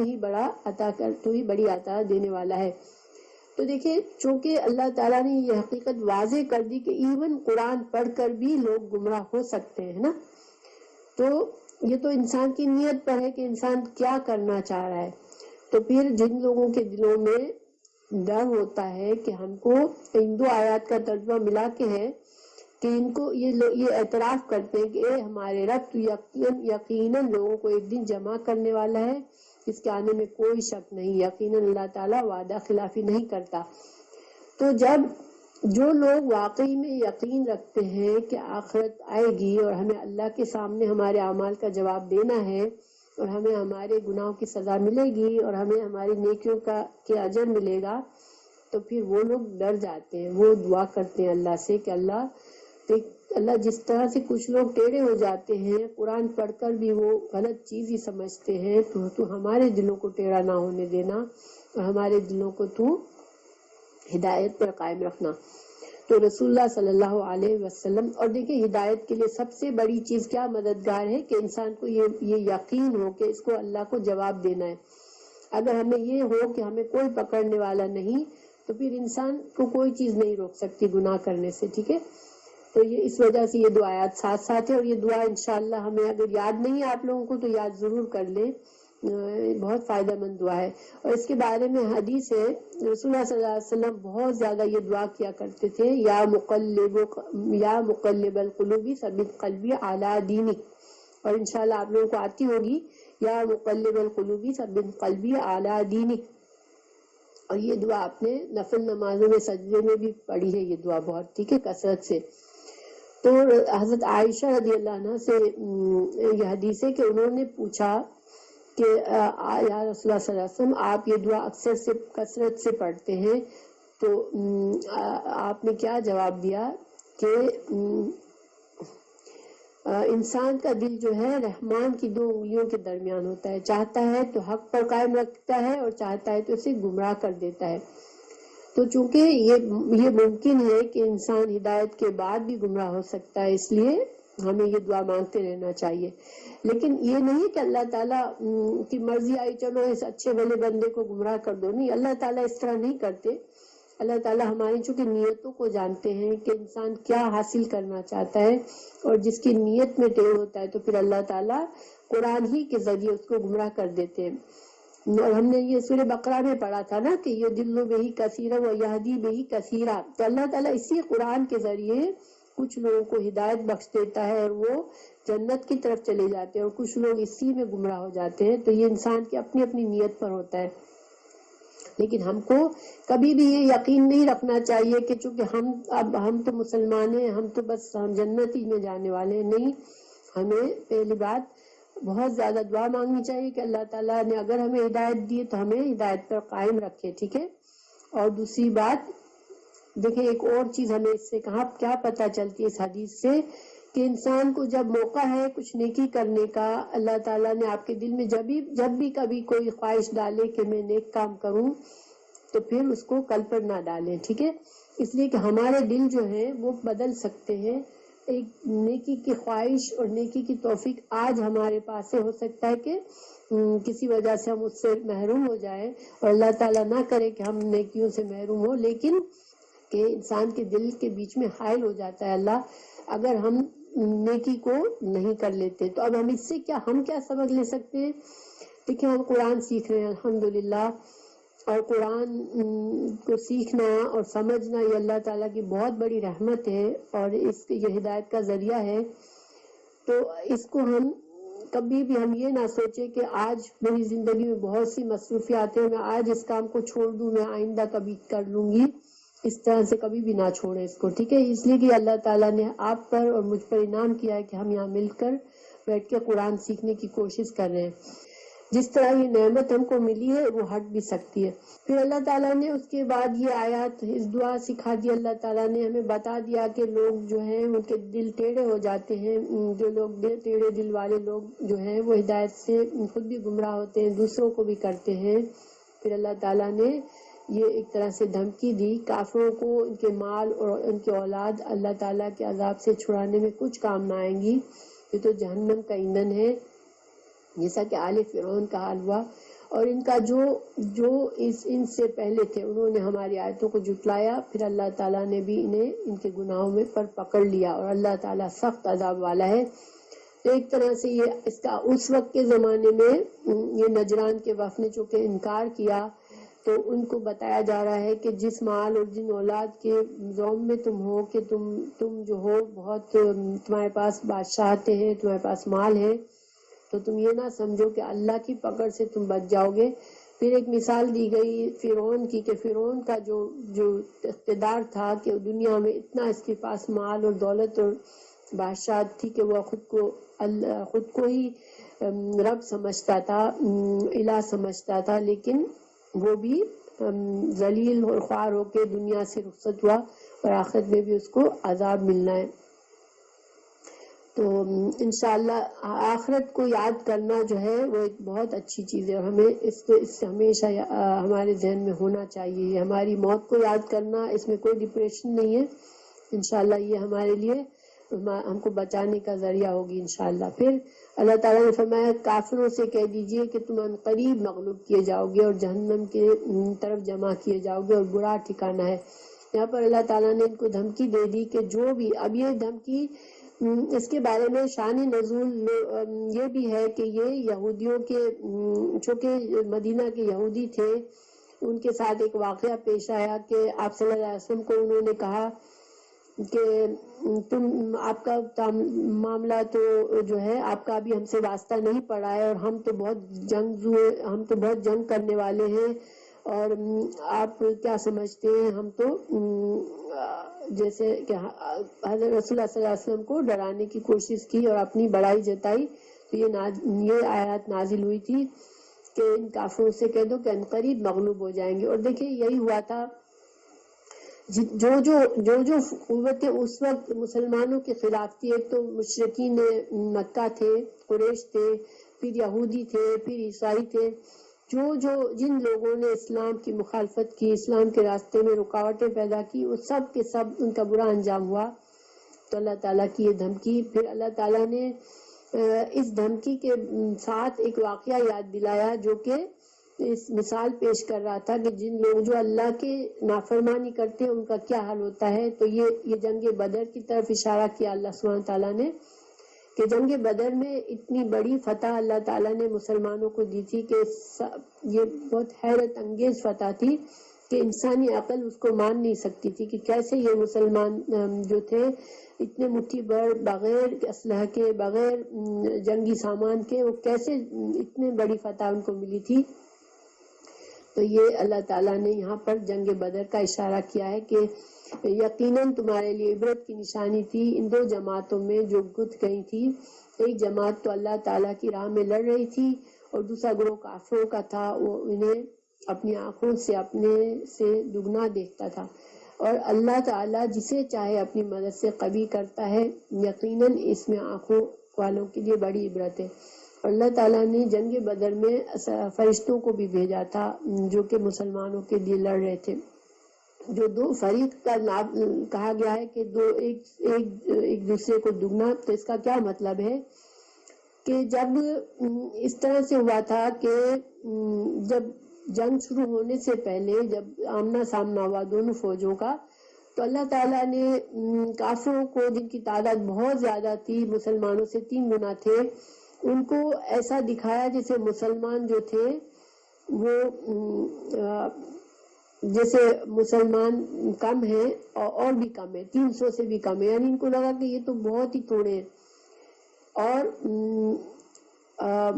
ہی بڑی عطا دینے والا ہے۔ تو دیکھیں چونکہ اللہ تعالیٰ نے یہ حقیقت واضح کر دی کہ ایون قرآن پڑھ کر بھی لوگ گمراہ ہو سکتے ہیں نا، تو یہ تو انسان کی نیت پر ہے کہ انسان کیا کرنا چاہ رہا ہے۔ تو پھر جن لوگوں کے دلوں میں ڈر ہوتا ہے کہ ہم کو ان دو آیات کا ترجمہ ملا کے ہے کہ ان کو یہ اعتراف کرتے ہیں کہ اے ہمارے رب تو یقیناً لوگوں کو ایک دن جمع کرنے والا ہے، اس کے آنے میں کوئی شک نہیں، یقیناً اللہ تعالیٰ وعدہ خلافی نہیں کرتا۔ تو جب جو لوگ واقعی میں یقین رکھتے ہیں کہ آخرت آئے گی اور ہمیں اللہ کے سامنے ہمارے اعمال کا جواب دینا ہے اور ہمیں ہمارے گناہوں کی سزا ملے گی اور ہمیں ہماری نیکیوں کے اجر ملے گا، تو پھر وہ لوگ ڈر جاتے ہیں، وہ دعا کرتے ہیں اللہ سے کہ اللہ جس طرح سے کچھ لوگ ٹیڑھے ہو جاتے ہیں قرآن پڑھ کر بھی وہ غلط چیز ہی سمجھتے ہیں، تو ہمارے دلوں کو ٹیڑھا نہ ہونے دینا اور ہمارے دلوں کو تو ہدایت پر قائم رکھنا۔ تو رسول اللہ صلی اللہ علیہ وسلم، اور دیکھیں ہدایت کے لیے سب سے بڑی چیز کیا مددگار ہے کہ انسان کو یہ یقین ہو کہ اس کو اللہ کو جواب دینا ہے۔ اگر ہمیں یہ ہو کہ ہمیں کوئی پکڑنے والا نہیں تو پھر انسان کو کوئی چیز نہیں روک سکتی گناہ کرنے سے، ٹھیک ہے۔ تو یہ اس وجہ سے یہ دو آیات ساتھ ساتھ ہے، اور یہ دعا انشاءاللہ ہمیں اگر یاد نہیں ہے آپ لوگوں کو تو یاد ضرور کر لیں، بہت فائدہ مند دعا ہے۔ اور اس کے بارے میں حدیث ہے رسول اللہ صلی اللہ علیہ وسلم بہت زیادہ یہ دعا کیا کرتے تھے، یا مقلب القلوب ثبت قلبی علی دینک، اور انشاءاللہ آپ لوگوں کو آتی ہوگی، یا مقلب القلوب ثبت قلبی علی دینک، اور یہ دعا آپ نے نفل نمازوں میں سجدے میں بھی پڑھی ہے یہ دعا بہت، ٹھیک ہے، کثرت سے۔ تو حضرت عائشہ رضی اللہ عنہ سے یہ حدیث ہے کہ انہوں نے پوچھا کہ یا رسول اللہ صلی اللہ علیہ وسلم آپ یہ دعا اکثر سے کثرت سے پڑھتے ہیں، تو آپ نے کیا جواب دیا کہ انسان کا دل جو ہے رحمان کی دو انگلیوں کے درمیان ہوتا ہے، چاہتا ہے تو حق پر قائم رکھتا ہے اور چاہتا ہے تو اسے گمراہ کر دیتا ہے۔ تو چونکہ یہ ممکن ہے کہ انسان ہدایت کے بعد بھی گمراہ ہو سکتا ہے، اس لیے ہمیں یہ دعا مانگتے رہنا چاہیے۔ لیکن یہ نہیں کہ اللہ تعالیٰ کی مرضی آئی چلو اس اچھے بھلے بندے کو گمراہ کر دو، نہیں، اللہ تعالیٰ اس طرح نہیں کرتے۔ اللہ تعالیٰ ہماری چونکہ نیتوں کو جانتے ہیں کہ انسان کیا حاصل کرنا چاہتا ہے، اور جس کی نیت میں ٹیڑھ ہوتا ہے تو پھر اللہ تعالیٰ قرآن ہی کے ذریعے اس کو گمراہ کر دیتے ہیں۔ اور ہم نے یہ سورہ بقرہ میں پڑھا تھا نا کہ یہ دلو بہی کثیرہ و یہدی بہی کثیرہ، تو اللہ تعالیٰ اسی قرآن کے ذریعے کچھ لوگوں کو ہدایت بخش دیتا ہے اور وہ جنت کی طرف چلے جاتے ہیں، اور کچھ لوگ اسی میں گمراہ ہو جاتے ہیں۔ تو یہ انسان کی اپنی اپنی نیت پر ہوتا ہے، لیکن ہم کو کبھی بھی یہ یقین نہیں رکھنا چاہیے کہ چونکہ ہم تو مسلمان ہیں، ہم تو بس ہم جنت ہی میں جانے والے ہیں، نہیں۔ ہمیں پہلی بات بہت زیادہ دعا مانگنی چاہیے کہ اللہ تعالیٰ نے اگر ہمیں ہدایت دی تو ہمیں ہدایت پر قائم رکھے، ٹھیک ہے۔ اور دوسری بات دیکھیں ایک اور چیز ہمیں اس سے کیا پتہ چلتی ہے اس حدیث سے، کہ انسان کو جب موقع ہے کچھ نیکی کرنے کا، اللہ تعالیٰ نے آپ کے دل میں جب بھی کبھی کوئی خواہش ڈالے کہ میں نیک کام کروں، تو پھر اس کو کل پر نہ ڈالیں، ٹھیک ہے۔ اس لیے کہ ہمارے دل جو ہیں وہ بدل سکتے ہیں، ایک نیکی کی خواہش اور نیکی کی توفیق آج ہمارے پاس سے ہو سکتا ہے کہ کسی وجہ سے ہم اس سے محروم ہو جائیں، اور اللہ تعالیٰ نہ کرے کہ ہم نیکیوں سے محروم ہو، لیکن کہ انسان کے دل کے بیچ میں حائل ہو جاتا ہے اللہ اگر ہم نیکی کو نہیں کر لیتے۔ تو اب ہم اس سے ہم کیا سبق لے سکتے ہیں؟ دیکھیں ہم قرآن سیکھ رہے ہیں الحمدللہ، اور قرآن کو سیکھنا اور سمجھنا یہ اللہ تعالیٰ کی بہت بڑی رحمت ہے، اور یہ ہدایت کا ذریعہ ہے۔ تو اس کو ہم کبھی بھی ہم یہ نہ سوچے کہ آج میری زندگی میں بہت سی مصروفیات ہیں، میں آج اس کام کو چھوڑ دوں، میں آئندہ کبھی کر لوں گی، اس طرح سے کبھی بھی نہ چھوڑیں اس کو، ٹھیک ہے۔ اس لیے کہ اللہ تعالیٰ نے آپ پر اور مجھ پر انعام کیا ہے کہ ہم یہاں مل کر بیٹھ کے قرآن سیکھنے کی کوشش کر رہے ہیں۔ جس طرح یہ نعمت ہم کو ملی ہے وہ ہٹ بھی سکتی ہے۔ پھر اللہ تعالیٰ نے اس کے بعد یہ آیات اس دعا سکھا دی، اللہ تعالیٰ نے ہمیں بتا دیا کہ لوگ جو ہیں ان کے دل ٹیڑھے ہو جاتے ہیں، جو لوگ ٹیڑھے دل والے لوگ جو ہیں وہ ہدایت سے خود بھی گمراہ ہوتے ہیں، دوسروں کو بھی کرتے ہیں۔ پھر اللہ تعالیٰ نے یہ ایک طرح سے دھمکی دی کافروں کو، ان کے مال اور ان کے اولاد اللہ تعالیٰ کے عذاب سے چھڑانے میں کچھ کام نہ آئیں گی، یہ تو جہنم کا ایندھن ہے، جیسا کہ آل فرعون کا حال ہوا۔ اور ان کا جو ان سے پہلے تھے انہوں نے ہماری آیتوں کو جھٹلایا، پھر اللہ تعالیٰ نے بھی انہیں ان کے گناہوں میں پر پکڑ لیا، اور اللہ تعالیٰ سخت عذاب والا ہے۔ تو ایک طرح سے یہ اس کا اس وقت کے زمانے میں یہ نجران کے وفد نے چونکہ انکار کیا، تو ان کو بتایا جا رہا ہے کہ جس مال اور جن اولاد کے زوم میں تم ہو، کہ تم جو ہو بہت، تمہارے پاس بادشاہتیں ہیں، تمہارے پاس مال ہے، تو تم یہ نہ سمجھو کہ اللہ کی پکڑ سے تم بچ جاؤ گے۔ پھر ایک مثال دی گئی فرعون کی، کہ فرعون کا جو اقتدار تھا کہ دنیا میں اتنا اس کے پاس مال اور دولت اور بادشاہت تھی کہ وہ خود کو ہی رب سمجھتا تھا، الہ سمجھتا تھا، لیکن وہ بھی ذلیل اور خوار ہو کے دنیا سے رخصت ہوا، اور آخرت میں بھی اس کو عذاب ملنا ہے۔ تو انشاءاللہ آخرت کو یاد کرنا جو ہے وہ ایک بہت اچھی چیز ہے، اور ہمیں اس سے ہمیشہ ہمارے ذہن میں ہونا چاہیے۔ ہماری موت کو یاد کرنا، اس میں کوئی ڈپریشن نہیں ہے، انشاءاللہ یہ ہمارے لیے ہم کو بچانے کا ذریعہ ہوگی انشاءاللہ۔ پھر اللہ تعالیٰ نے فرمایا کافروں سے کہہ دیجئے کہ تم ان قریب مغلوب کیے جاؤ گے اور جہنم کے طرف جمع کیے جاؤ گے، اور برا ٹھکانہ ہے۔ یہاں پر اللہ تعالیٰ نے ان کو دھمکی دے دی کہ جو بھی، اب یہ دھمکی اس کے بارے میں شان نزول یہ بھی ہے کہ یہ یہودیوں کے، چونکہ مدینہ کے یہودی تھے، ان کے ساتھ ایک واقعہ پیش آیا کہ آپ صلی اللہ علیہ وسلم کو انہوں نے کہا کہ آپ کا معاملہ تو جو ہے آپ کا ابھی ہم سے واسطہ نہیں پڑا ہے، اور ہم تو بہت جنگ کرنے والے ہیں، اور آپ کیا سمجھتے ہیں، ہم تو جیسے کہ حضرت رسول اللہ صلی اللہ علیہ وسلم کو ڈرانے کی کوشش کی اور اپنی بڑائی جتائی۔ تو یہ آیات نازل ہوئی تھی کہ ان کافروں سے کہہ دو کہ عنقریب مغلوب ہو جائیں گے۔ اور دیکھیں یہی ہوا تھا، جو قوتیں اس وقت مسلمانوں کے خلاف تھی، ایک تو مشرکین مکہ تھے، قریش تھے، پھر یہودی تھے، پھر عیسائی تھے، جن لوگوں نے اسلام کی مخالفت کی، اسلام کے راستے میں رکاوٹیں پیدا کی، وہ سب کے سب ان کا برا انجام ہوا۔ تو اللہ تعالیٰ کی یہ دھمکی، پھر اللہ تعالیٰ نے اس دھمکی کے ساتھ ایک واقعہ یاد دلایا جو کہ اس مثال پیش کر رہا تھا کہ جن لوگ جو اللہ کے نافرمانی کرتے ہیں ان کا کیا حال ہوتا ہے۔ تو یہ جنگ بدر کی طرف اشارہ کیا اللہ سبحانہ تعالیٰ نے کہ جنگ بدر میں اتنی بڑی فتح اللہ تعالیٰ نے مسلمانوں کو دی تھی کہ یہ بہت حیرت انگیز فتح تھی کہ انسانی عقل اس کو مان نہیں سکتی تھی کہ کیسے یہ مسلمان جو تھے اتنے مٹھی بھر بغیر اسلحہ کے، بغیر جنگی سامان کے، وہ کیسے اتنے بڑی فتح ان کو ملی تھی۔ تو یہ اللہ تعالیٰ نے یہاں پر جنگ بدر کا اشارہ کیا ہے کہ یقیناً تمہارے لیے عبرت کی نشانی تھی ان دو جماعتوں میں جو گت گئی تھی۔ ایک جماعت تو اللہ تعالیٰ کی راہ میں لڑ رہی تھی، اور دوسرا گروہ کافروں کا تھا، وہ انہیں اپنی آنکھوں سے اپنے سے دگنا دیکھتا تھا، اور اللہ تعالیٰ جسے چاہے اپنی مدد سے قوی کرتا ہے۔ یقیناً اس میں آنکھوں والوں کے لیے بڑی عبرت ہے۔ اللہ تعالیٰ نے جنگ بدر میں فرشتوں کو بھی بھیجا تھا جو کہ مسلمانوں کے لیے لڑ رہے تھے۔ جو دو فریق کا نام کہا گیا ہے کہ ایک دوسرے کو دگنا، تو اس کا کیا مطلب ہے کہ جب اس طرح سے ہوا تھا کہ جب جنگ شروع ہونے سے پہلے جب آمنا سامنا ہوا دونوں فوجوں کا، تو اللہ تعالیٰ نے کافروں کو، جن کی تعداد بہت زیادہ تھی، مسلمانوں سے 3 گنا تھے، ان کو ایسا دکھایا جیسے مسلمان جو تھے وہ جیسے مسلمان کم ہیں اور بھی کم ہے، 300 سے بھی کم ہے، یعنی ان کو لگا کہ یہ تو بہت ہی تھوڑے ہیں، اور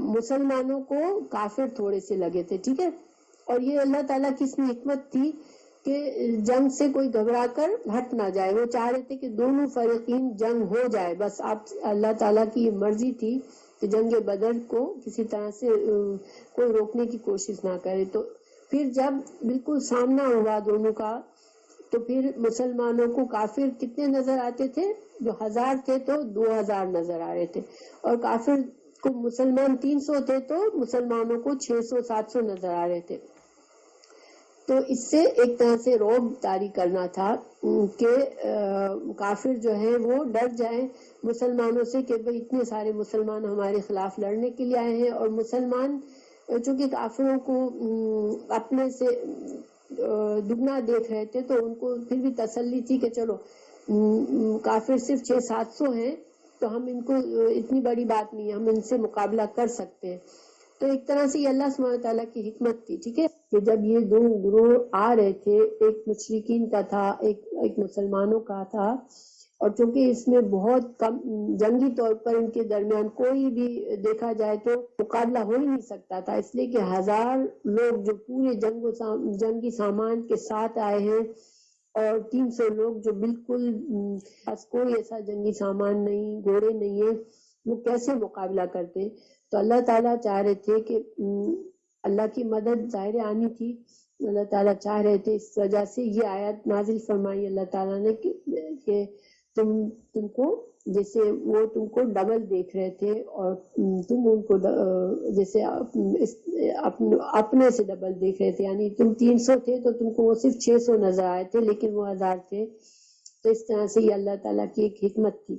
مسلمانوں کو کافر تھوڑے سے لگے تھے، ٹھیک ہے۔ اور یہ اللہ تعالیٰ کی اس میں حکمت تھی کہ جنگ سے کوئی گھبرا کر ہٹ نہ جائے، وہ چاہ رہے تھے کہ دونوں فریقین جنگ ہو جائے، بس اللہ تعالیٰ کی مرضی تھی کہ جنگ بدر کو کسی طرح سے کوئی روکنے کی کوشش نہ کرے۔ تو پھر جب بالکل سامنا ہوا دونوں کا، تو پھر مسلمانوں کو کافر کتنے نظر آتے تھے؟ جو 1000 تھے تو 2000 نظر آ رہے تھے، اور کافر کو مسلمان 300 تھے تو مسلمانوں کو 600-700 نظر آ رہے تھے۔ تو اس سے ایک طرح سے رعب طاری کرنا تھا کہ کافر جو ہیں وہ ڈر جائیں مسلمانوں سے کہ بھئی اتنے سارے مسلمان ہمارے خلاف لڑنے کے لیے آئے ہیں، اور مسلمان چونکہ کافروں کو اپنے سے دگنا دیکھ رہے تھے، تو ان کو پھر بھی تسلی تھی کہ چلو کافر صرف 600-700 ہیں، تو ہم ان کو اتنی بڑی بات نہیں ہے، ہم ان سے مقابلہ کر سکتے ہیں۔ تو ایک طرح سے یہ اللہ سبحانہ تعالیٰ کی حکمت تھی، ٹھیک ہے، کہ جب یہ دو گروہ آ رہے تھے، ایک مشرکین کا تھا، ایک مسلمانوں کا تھا، اور چونکہ اس میں بہت کم جنگی طور پر ان کے درمیان کوئی بھی دیکھا جائے تو مقابلہ ہو ہی نہیں سکتا تھا، اس لیے کہ 1000 لوگ جو پورے جنگی سامان کے ساتھ آئے ہیں، اور 300 لوگ جو بالکل کوئی ایسا جنگی سامان نہیں، گھوڑے نہیں ہیں، وہ کیسے مقابلہ کرتے؟ تو اللہ تعالیٰ چاہ رہے تھے کہ اللہ کی مدد ظاہر آنی تھی، اللہ تعالیٰ چاہ رہے تھے، اس وجہ سے یہ آیت نازل فرمائی اللہ تعالیٰ نے کہ تم کو جیسے وہ تم کو ڈبل دیکھ رہے تھے، اور تم ان کو جیسے اپنے سے ڈبل دیکھ رہے تھے، یعنی تم 300 تھے تو تم کو وہ صرف 600 نظر آئے تھے، لیکن وہ 1000 تھے۔ تو اس طرح سے یہ اللہ تعالیٰ کی ایک حکمت تھی۔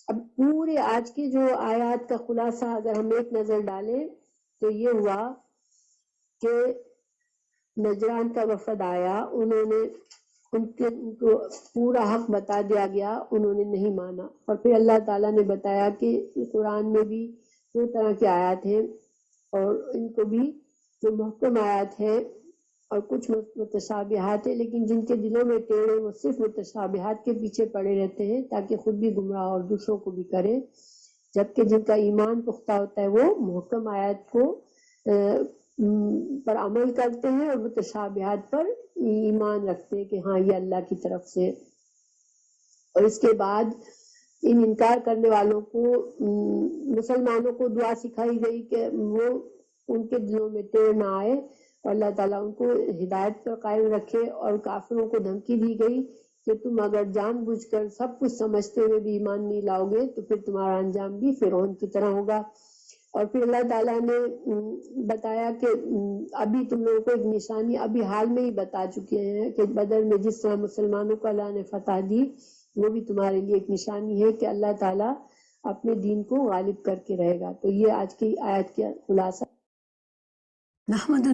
اب پورے آج کی جو آیات کا خلاصہ اگر ہم ایک نظر ڈالیں تو یہ ہوا کہ نجران کا وفد آیا، انہوں نے ان کو پورا حق بتا دیا گیا، انہوں نے نہیں مانا، اور پھر اللہ تعالیٰ نے بتایا کہ قرآن میں بھی دو طرح کی آیات ہیں، اور ان کو بھی جو محکم آیات ہے اور کچھ متشابہات ہیں، لیکن جن کے دلوں میں ٹیڑھ ہے وہ صرف متشابہات کے پیچھے پڑے رہتے ہیں تاکہ خود بھی گمراہ اور دوسروں کو بھی کرے، جبکہ جن کا ایمان پختہ ہوتا ہے وہ محکم آیات کو پر عمل کرتے ہیں، اور متشابہات پر ایمان رکھتے ہیں کہ ہاں یہ اللہ کی طرف سے۔ اور اس کے بعد ان انکار کرنے والوں کو مسلمانوں کو دعا سکھائی گئی کہ وہ ان کے دلوں میں ٹیڑھ نہ آئے، اور اللہ تعالیٰ ان کو ہدایت پر قائم رکھے، اور کافروں کو دھمکی دی گئی کہ تم اگر جان بوجھ کر سب کچھ سمجھتے ہوئے بھی ایمان نہیں لاؤ گے تو پھر تمہارا انجام بھی فرعون کی طرح ہوگا۔ اور پھر اللہ تعالیٰ نے بتایا کہ ابھی تم لوگوں کو ایک نشانی ابھی حال میں ہی بتا چکے ہیں کہ بدر میں جس طرح مسلمانوں کو اللہ نے فتح دی، وہ بھی تمہارے لیے ایک نشانی ہے کہ اللہ تعالیٰ اپنے دین کو غالب کر کے رہے گا۔ تو یہ آج کی آیت کا خلاصہ۔ نحمد